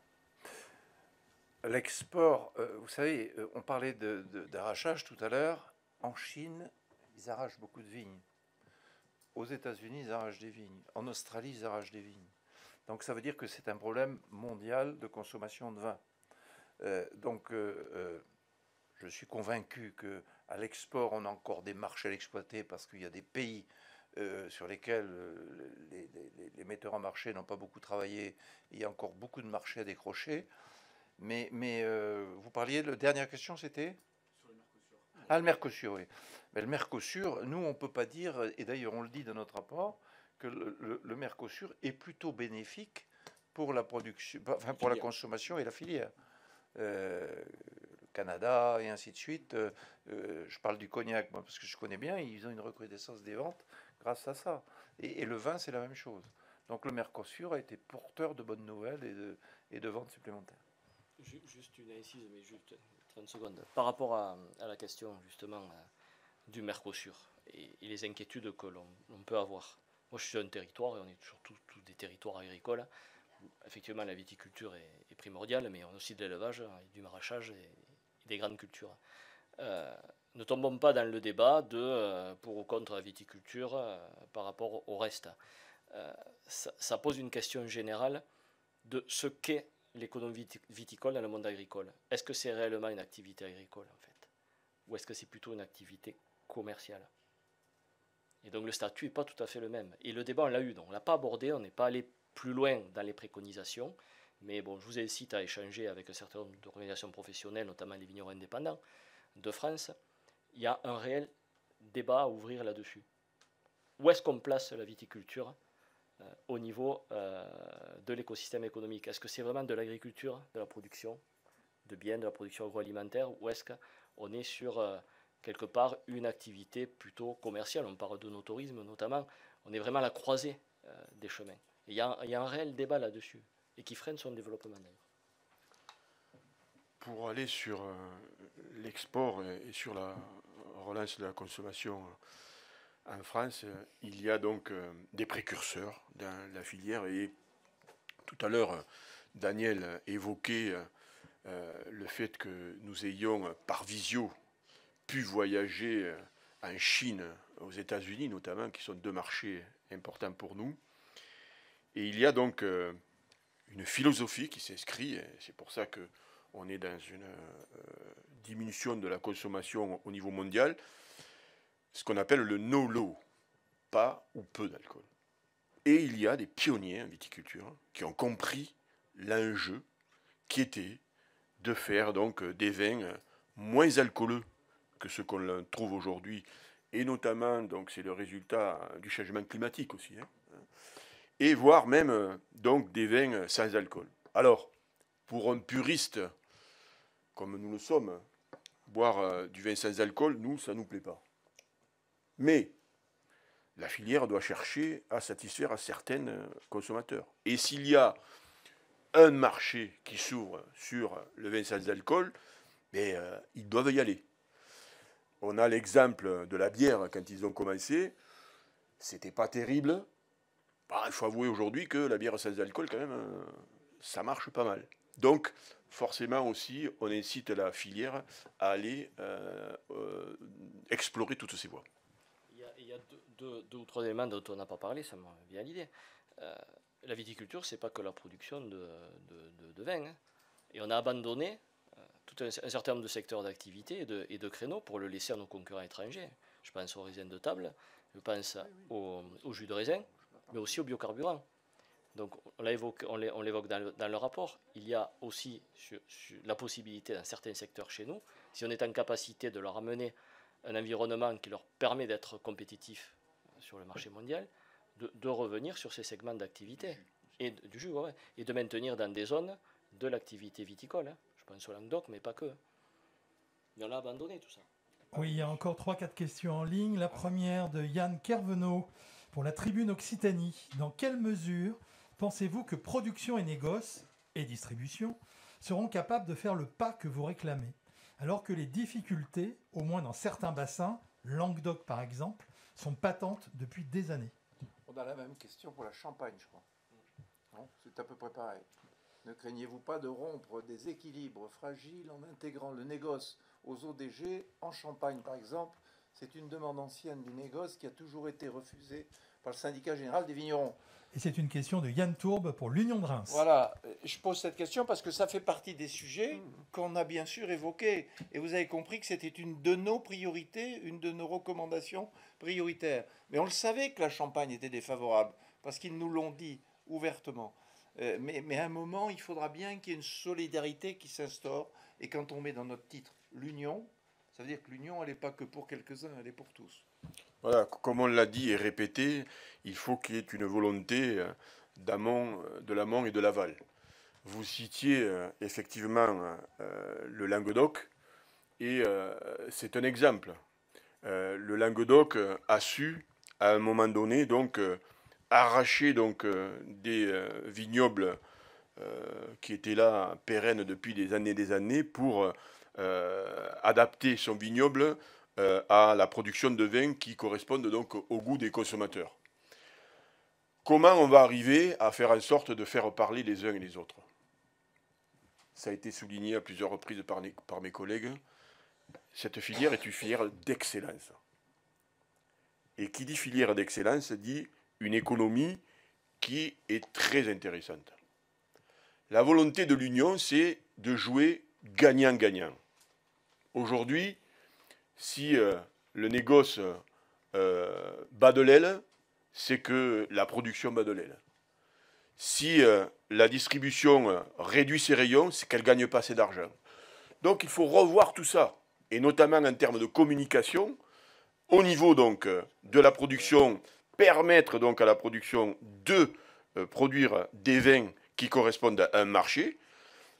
L'export, vous savez, on parlait d'arrachage tout à l'heure. En Chine, ils arrachent beaucoup de vignes. Aux États-Unis, ils arrachent des vignes. En Australie, ils arrachent des vignes. Donc ça veut dire que c'est un problème mondial de consommation de vin. Je suis convaincu qu'à l'export, on a encore des marchés à exploiter parce qu'il y a des pays sur lesquels les metteurs en marché n'ont pas beaucoup travaillé. Il y a encore beaucoup de marchés à décrocher. Mais vous parliez, la dernière question, c'était ? Sur le Mercosur. Ah, le Mercosur, oui. Mais le Mercosur, nous, on ne peut pas dire, et d'ailleurs on le dit dans notre rapport, que le Mercosur est plutôt bénéfique pour la production, enfin pour la consommation et la filière. Le Canada et ainsi de suite. Je parle du cognac, moi, parce que je connais bien, ils ont une recrudescence des ventes grâce à ça. Et le vin, c'est la même chose. Donc le Mercosur a été porteur de bonnes nouvelles et de ventes supplémentaires. Juste une incise, mais juste 30 secondes. Par rapport à la question, justement, du Mercosur et les inquiétudes que l'on peut avoir. Moi, je suis un territoire, et on est surtout tous des territoires agricoles. Effectivement, la viticulture est primordiale, mais on a aussi de l'élevage, du maraîchage et des grandes cultures. Ne tombons pas dans le débat de pour ou contre la viticulture par rapport au reste. Ça pose une question générale de ce qu'est l'économie viticole dans le monde agricole. Est-ce que c'est réellement une activité agricole, en fait? Ou est-ce que c'est plutôt une activité commerciale? Et donc le statut n'est pas tout à fait le même. Et le débat, on l'a eu, donc on ne l'a pas abordé, on n'est pas allé plus loin dans les préconisations. Mais bon, je vous incite à échanger avec un certain nombre d'organisations professionnelles, notamment les vignerons indépendants de France. Il y a un réel débat à ouvrir là-dessus. Où est-ce qu'on place la viticulture au niveau de l'écosystème économique? Est-ce que c'est vraiment de l'agriculture, de la production de biens, de la production agroalimentaire, ou est-ce qu'on est sur quelque part une activité plutôt commerciale? On parle de no tourisme notamment. On est vraiment à la croisée des chemins. Et il y a un réel débat là-dessus et qui freine son développement d'ailleurs. Pour aller sur l'export et sur la relance de la consommation en France, il y a donc des précurseurs dans la filière. Et tout à l'heure, Daniel évoquait le fait que nous ayons par visio pu voyager en Chine, aux États-Unis notamment, qui sont deux marchés importants pour nous. Et il y a donc une philosophie qui s'inscrit, c'est pour ça qu'on est dans une diminution de la consommation au niveau mondial, ce qu'on appelle le no low, pas ou peu d'alcool. Et il y a des pionniers en viticulture qui ont compris l'enjeu qui était de faire donc des vins moins alcooleux que ce qu'on trouve aujourd'hui, et notamment, donc c'est le résultat du changement climatique aussi, hein, et voire même donc des vins sans alcool. Alors, pour un puriste comme nous le sommes, boire du vin sans alcool, nous, ça ne nous plaît pas. Mais la filière doit chercher à satisfaire à certains consommateurs. Et s'il y a un marché qui s'ouvre sur le vin sans alcool, mais, ils doivent y aller. On a l'exemple de la bière quand ils ont commencé, c'était pas terrible. Bah, il faut avouer aujourd'hui que la bière sans alcool, quand même, ça marche pas mal. Donc, forcément aussi, on incite la filière à aller explorer toutes ces voies. Il y a deux ou trois éléments dont on n'a pas parlé, ça me vient à l'idée. La viticulture, c'est pas que la production de vin, hein. Et on a abandonné tout un certain nombre de secteurs d'activité et de créneaux pour le laisser à nos concurrents étrangers. Je pense aux raisins de table, je pense au jus de raisin, mais aussi aux biocarburants. Donc on l'évoque dans le rapport. Il y a aussi sur la possibilité dans certains secteurs chez nous, si on est en capacité de leur amener un environnement qui leur permet d'être compétitifs sur le marché mondial, de revenir sur ces segments d'activité et du jus, ouais, et de maintenir dans des zones de l'activité viticole, hein. Je pense au Languedoc, mais pas que. Mais on a abandonné tout ça. Oui, il y a encore 3-4 questions en ligne. La première de Yann Kervenot pour la Tribune Occitanie. Dans quelle mesure pensez-vous que production et négoce et distribution seront capables de faire le pas que vous réclamez, alors que les difficultés, au moins dans certains bassins, Languedoc par exemple, sont patentes depuis des années? On a la même question pour la Champagne, je crois. Non, c'est à peu près pareil. Ne craignez-vous pas de rompre des équilibres fragiles en intégrant le négoce aux ODG en Champagne, par exemple? C'est une demande ancienne du négoce qui a toujours été refusée par le syndicat général des vignerons. Et c'est une question de Yann Tourbe pour l'Union de Reims. Voilà, je pose cette question parce que ça fait partie des sujets qu'on a bien sûr évoqués. Et vous avez compris que c'était une de nos priorités, une de nos recommandations prioritaires. Mais on le savait que la Champagne était défavorable, parce qu'ils nous l'ont dit ouvertement. Mais à un moment, il faudra bien qu'il y ait une solidarité qui s'instaure. Et quand on met dans notre titre l'union, ça veut dire que l'union, elle n'est pas que pour quelques-uns, elle est pour tous. Voilà, comme on l'a dit et répété, il faut qu'il y ait une volonté de l'amont et de l'aval. Vous citiez effectivement le Languedoc, et c'est un exemple. Le Languedoc a su, à un moment donné, donc arracher donc, des vignobles qui étaient là, pérennes depuis des années, pour adapter son vignoble à la production de vins qui correspondent donc au goût des consommateurs. Comment on va arriver à faire en sorte de faire parler les uns et les autres? Ça a été souligné à plusieurs reprises par mes collègues. Cette filière est une filière d'excellence. Et qui dit filière d'excellence dit une économie qui est très intéressante. La volonté de l'Union, c'est de jouer gagnant-gagnant. Aujourd'hui, si le négoce bat de l'aile, c'est que la production bat de l'aile. Si la distribution réduit ses rayons, c'est qu'elle ne gagne pas assez d'argent. Donc il faut revoir tout ça, et notamment en termes de communication, au niveau donc de la production, permettre donc à la production de produire des vins qui correspondent à un marché.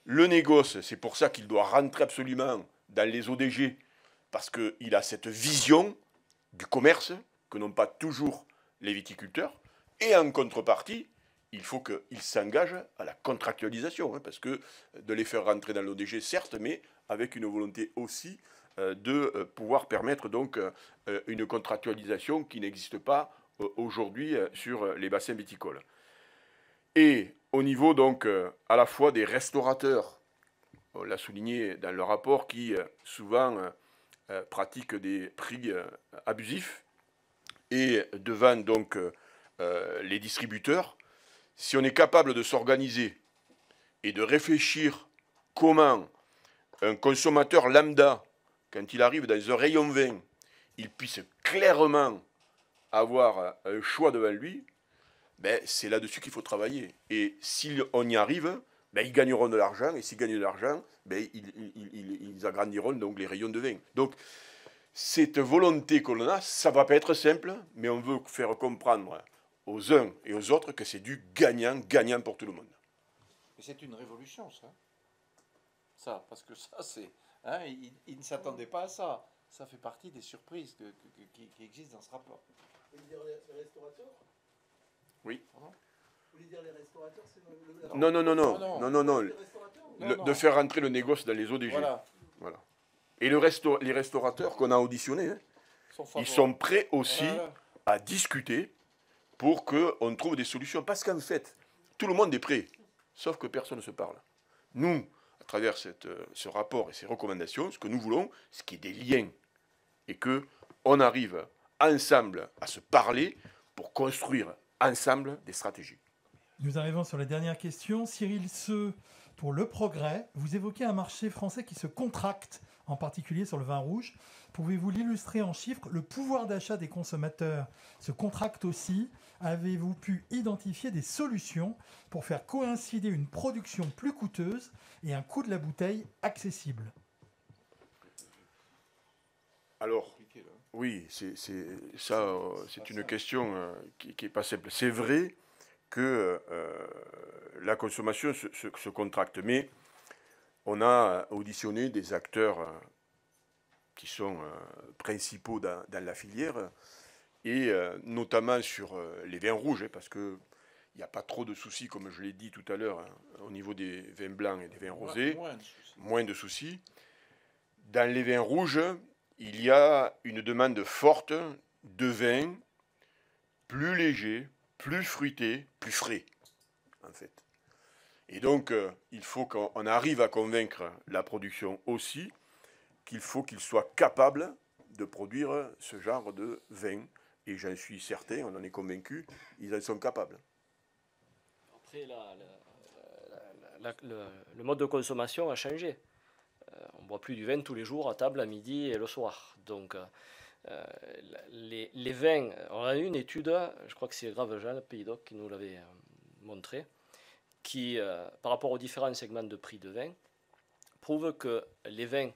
Le négoce, c'est pour ça qu'il doit rentrer absolument dans les ODG, parce qu'il a cette vision du commerce que n'ont pas toujours les viticulteurs. Et en contrepartie, il faut qu'il s'engage à la contractualisation, hein, parce que de les faire rentrer dans l'ODG, certes, mais avec une volonté aussi de pouvoir permettre donc une contractualisation qui n'existe pas aujourd'hui sur les bassins viticoles. Et au niveau donc à la fois des restaurateurs on l'a souligné dans le rapport, qui souvent pratiquent des prix abusifs et devant donc les distributeurs. Si on est capable de s'organiser et de réfléchir comment un consommateur lambda, quand il arrive dans un rayon vin, il puisse clairement avoir un choix devant lui, ben, c'est là-dessus qu'il faut travailler. Et si on y arrive, ben, ils gagneront de l'argent, et s'ils gagnent de l'argent, ben, ils agrandiront donc les rayons de vin. Donc, cette volonté que l'on a, ça ne va pas être simple, mais on veut faire comprendre aux uns et aux autres que c'est du gagnant pour tout le monde. Et c'est une révolution, ça. Ça, parce que ça, c'est... Hein, ils ne s'attendaient pas à ça. Ça fait partie des surprises qui existent dans ce rapport. Vous voulez dire les restaurateurs? Oui. Vous voulez dire les restaurateurs, c'est Non. De faire rentrer le négoce dans les ODG. Voilà. Et les restaurateurs qu'on a auditionnés, hein, ils sont prêts aussi à discuter pour qu'on trouve des solutions. Parce qu'en fait, tout le monde est prêt, sauf que personne ne se parle. Nous, à travers ce rapport et ces recommandations, ce que nous voulons, c'est qu'il y ait des liens et qu'on arrive ensemble à se parler pour construire ensemble des stratégies. Nous arrivons sur la dernière question. Cyril Seux, pour Le Progrès, vous évoquez un marché français qui se contracte, en particulier sur le vin rouge. Pouvez-vous l'illustrer en chiffres? Le pouvoir d'achat des consommateurs se contracte aussi. Avez-vous pu identifier des solutions pour faire coïncider une production plus coûteuse et un coût de la bouteille accessible? Alors, oui, c'est une question qui n'est pas simple. C'est vrai que la consommation se contracte, mais on a auditionné des acteurs qui sont principaux dans la filière, et notamment sur les vins rouges, parce qu'il n'y a pas trop de soucis, comme je l'ai dit tout à l'heure, au niveau des vins blancs et des vins rosés, moins de soucis. Dans les vins rouges, il y a une demande forte de vins plus légers, plus fruités, plus frais, en fait. Et donc, il faut qu'on arrive à convaincre la production aussi qu'il faut qu'ils soient capables de produire ce genre de vin. Et j'en suis certain, on en est convaincu, ils en sont capables. Après, le mode de consommation a changé. On ne boit plus du vin tous les jours à table, à midi et le soir. Donc, les vins, on a eu une étude, je crois que c'est Gravejean, le Pays d'Oc, qui nous l'avait montré, qui, par rapport aux différents segments de prix de vin, prouve que les vins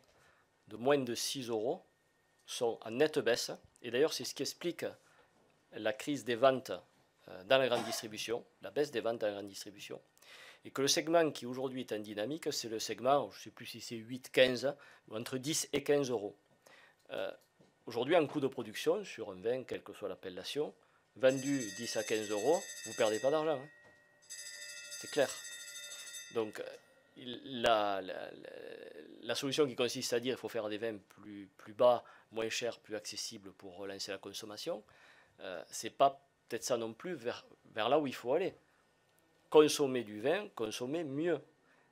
de moins de 6 € sont en nette baisse. Et d'ailleurs, c'est ce qui explique la crise des ventes dans la grande distribution, la baisse des ventes dans la grande distribution. Et que le segment qui aujourd'hui est en dynamique, c'est le segment, je ne sais plus si c'est 8, 15, ou entre 10 et 15 €. Aujourd'hui, en coût de production, sur un vin, quelle que soit l'appellation, vendu 10 à 15 €, vous ne perdez pas d'argent. Hein. C'est clair. Donc, la solution qui consiste à dire qu'il faut faire des vins plus bas, moins chers, plus accessibles pour relancer la consommation, c'est pas peut-être ça non plus vers là où il faut aller. Consommer du vin, consommer mieux.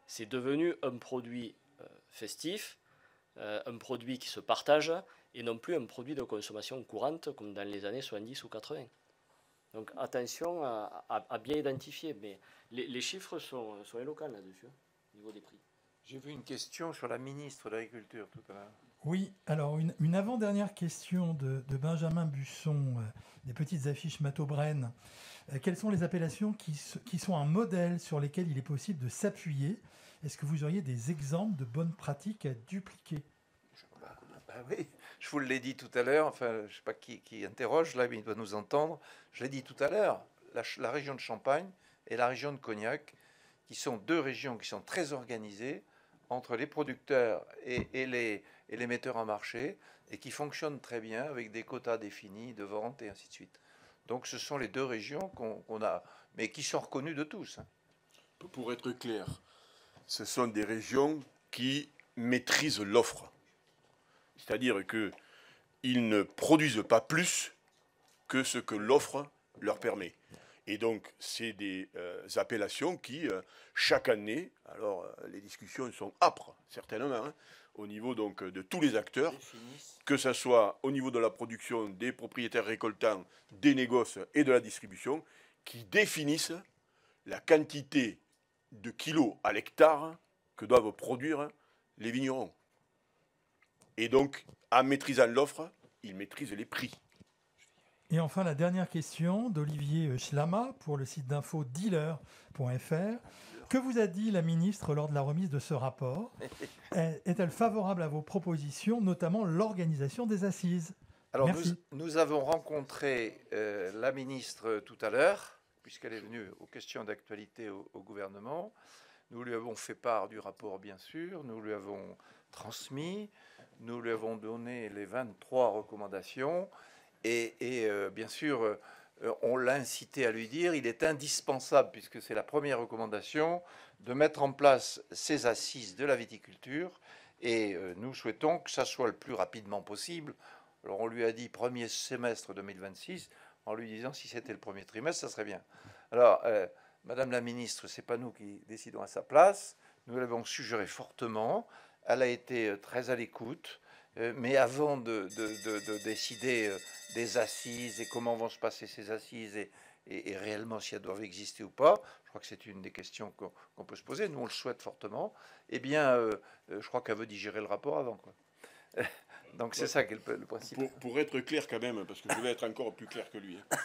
C'est devenu un produit festif, un produit qui se partage, et non plus un produit de consommation courante comme dans les années 70 ou 80. Donc attention à bien identifier, mais les chiffres sont éloquents là-dessus, au niveau des prix. J'ai vu une question sur la ministre de l'Agriculture tout à l'heure. Oui, alors une avant-dernière question de Benjamin Busson, des petites affiches Mato-Brenne. Quelles sont les appellations qui sont un modèle sur lesquelles il est possible de s'appuyer? Est-ce que vous auriez des exemples de bonnes pratiques à dupliquer? Oui, je vous l'ai dit tout à l'heure, enfin, je ne sais pas qui interroge là, mais il doit nous entendre. Je l'ai dit tout à l'heure, la région de Champagne et la région de Cognac, qui sont deux régions qui sont très organisées entre les producteurs et les metteurs en marché, et qui fonctionnent très bien avec des quotas définis de vente et ainsi de suite. Donc ce sont les deux régions qu'on a, mais qui sont reconnues de tous. Hein. Pour être clair, ce sont des régions qui maîtrisent l'offre. C'est-à-dire qu'ils ne produisent pas plus que ce que l'offre leur permet. Et donc, c'est des appellations qui, chaque année, alors les discussions sont âpres, certainement, hein, au niveau donc de tous les acteurs, que ce soit au niveau de la production, des propriétaires récoltants, des négoces et de la distribution, qui définissent la quantité de kilos à l'hectare que doivent produire les vignerons. Et donc, en maîtrisant l'offre, ils maîtrisent les prix. Et enfin, la dernière question d'Olivier Schlama pour le site d'info dealer.fr. Que vous a dit la ministre lors de la remise de ce rapport? Est-elle favorable à vos propositions, notamment l'organisation des assises? Alors, Merci. nous avons rencontré la ministre tout à l'heure, puisqu'elle est venue aux questions d'actualité au gouvernement. Nous lui avons fait part du rapport, bien sûr. Nous lui avons transmis. Nous lui avons donné les 23 recommandations. Et bien sûr, on l'a incité à lui dire, il est indispensable, puisque c'est la première recommandation, de mettre en place ces assises de la viticulture. Et nous souhaitons que ça soit le plus rapidement possible. Alors on lui a dit premier semestre 2026, en lui disant si c'était le premier trimestre, ça serait bien. Alors, Madame la ministre, ce n'est pas nous qui décidons à sa place. Nous l'avons suggéré fortement. Elle a été très à l'écoute. Mais avant de décider des assises et comment vont se passer ces assises et réellement si elles doivent exister ou pas, je crois que c'est une des questions qu'on peut se poser, nous on le souhaite fortement, eh bien je crois qu'elle veut digérer le rapport avant, quoi. Donc c'est ça qui est le principe. Pour être clair quand même, parce que je vais être encore plus clair que lui, hein.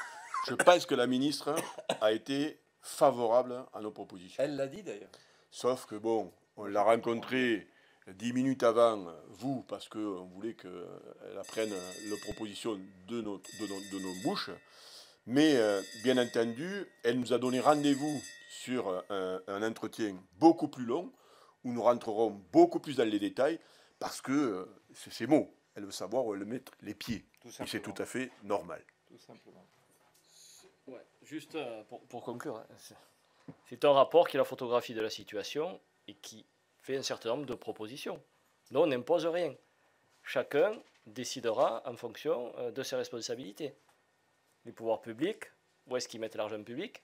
Je pense que la ministre a été favorable à nos propositions. Elle l'a dit d'ailleurs. Sauf que bon, on l'a rencontrée 10 minutes avant vous, parce qu'on voulait qu'elle apprenne les propositions de nos bouches. Mais bien entendu, elle nous a donné rendez-vous sur un entretien beaucoup plus long, où nous rentrerons beaucoup plus dans les détails, parce que c'est ses mots. Elle veut savoir où elle met les pieds. Et c'est tout à fait normal. Tout simplement. Ouais, juste pour conclure, hein, c'est un rapport qui est la photographie de la situation et qui fait un certain nombre de propositions. Nous, on n'impose rien. Chacun décidera en fonction de ses responsabilités. Les pouvoirs publics, où est-ce qu'ils mettent l'argent public?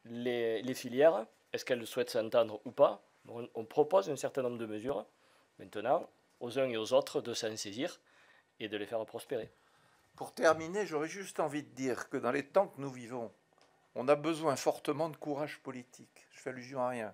Les filières, est-ce qu'elles souhaitent s'entendre ou pas? On propose un certain nombre de mesures. Maintenant, aux uns et aux autres de s'en saisir et de les faire prospérer. Pour terminer, j'aurais juste envie de dire que dans les temps que nous vivons, on a besoin fortement de courage politique. Je fais allusion à rien,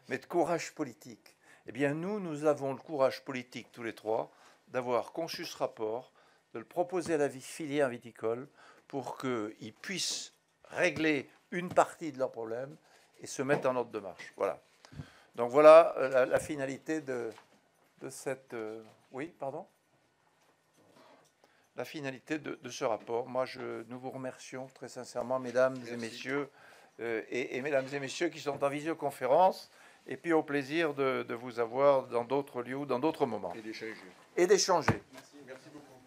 mais de courage politique. Eh bien, nous avons le courage politique, tous les trois, d'avoir conçu ce rapport, de le proposer à la filière viticole pour qu'ils puissent régler une partie de leurs problèmes et se mettre en ordre de marche. Voilà. Donc voilà la finalité de cette... oui, pardon ? La finalité de ce rapport. Moi, nous vous remercions très sincèrement, mesdames et messieurs, et mesdames et messieurs qui sont en visioconférence. Et puis au plaisir de vous avoir dans d'autres lieux, dans d'autres moments. Et d'échanger. Et d'échanger. Merci beaucoup.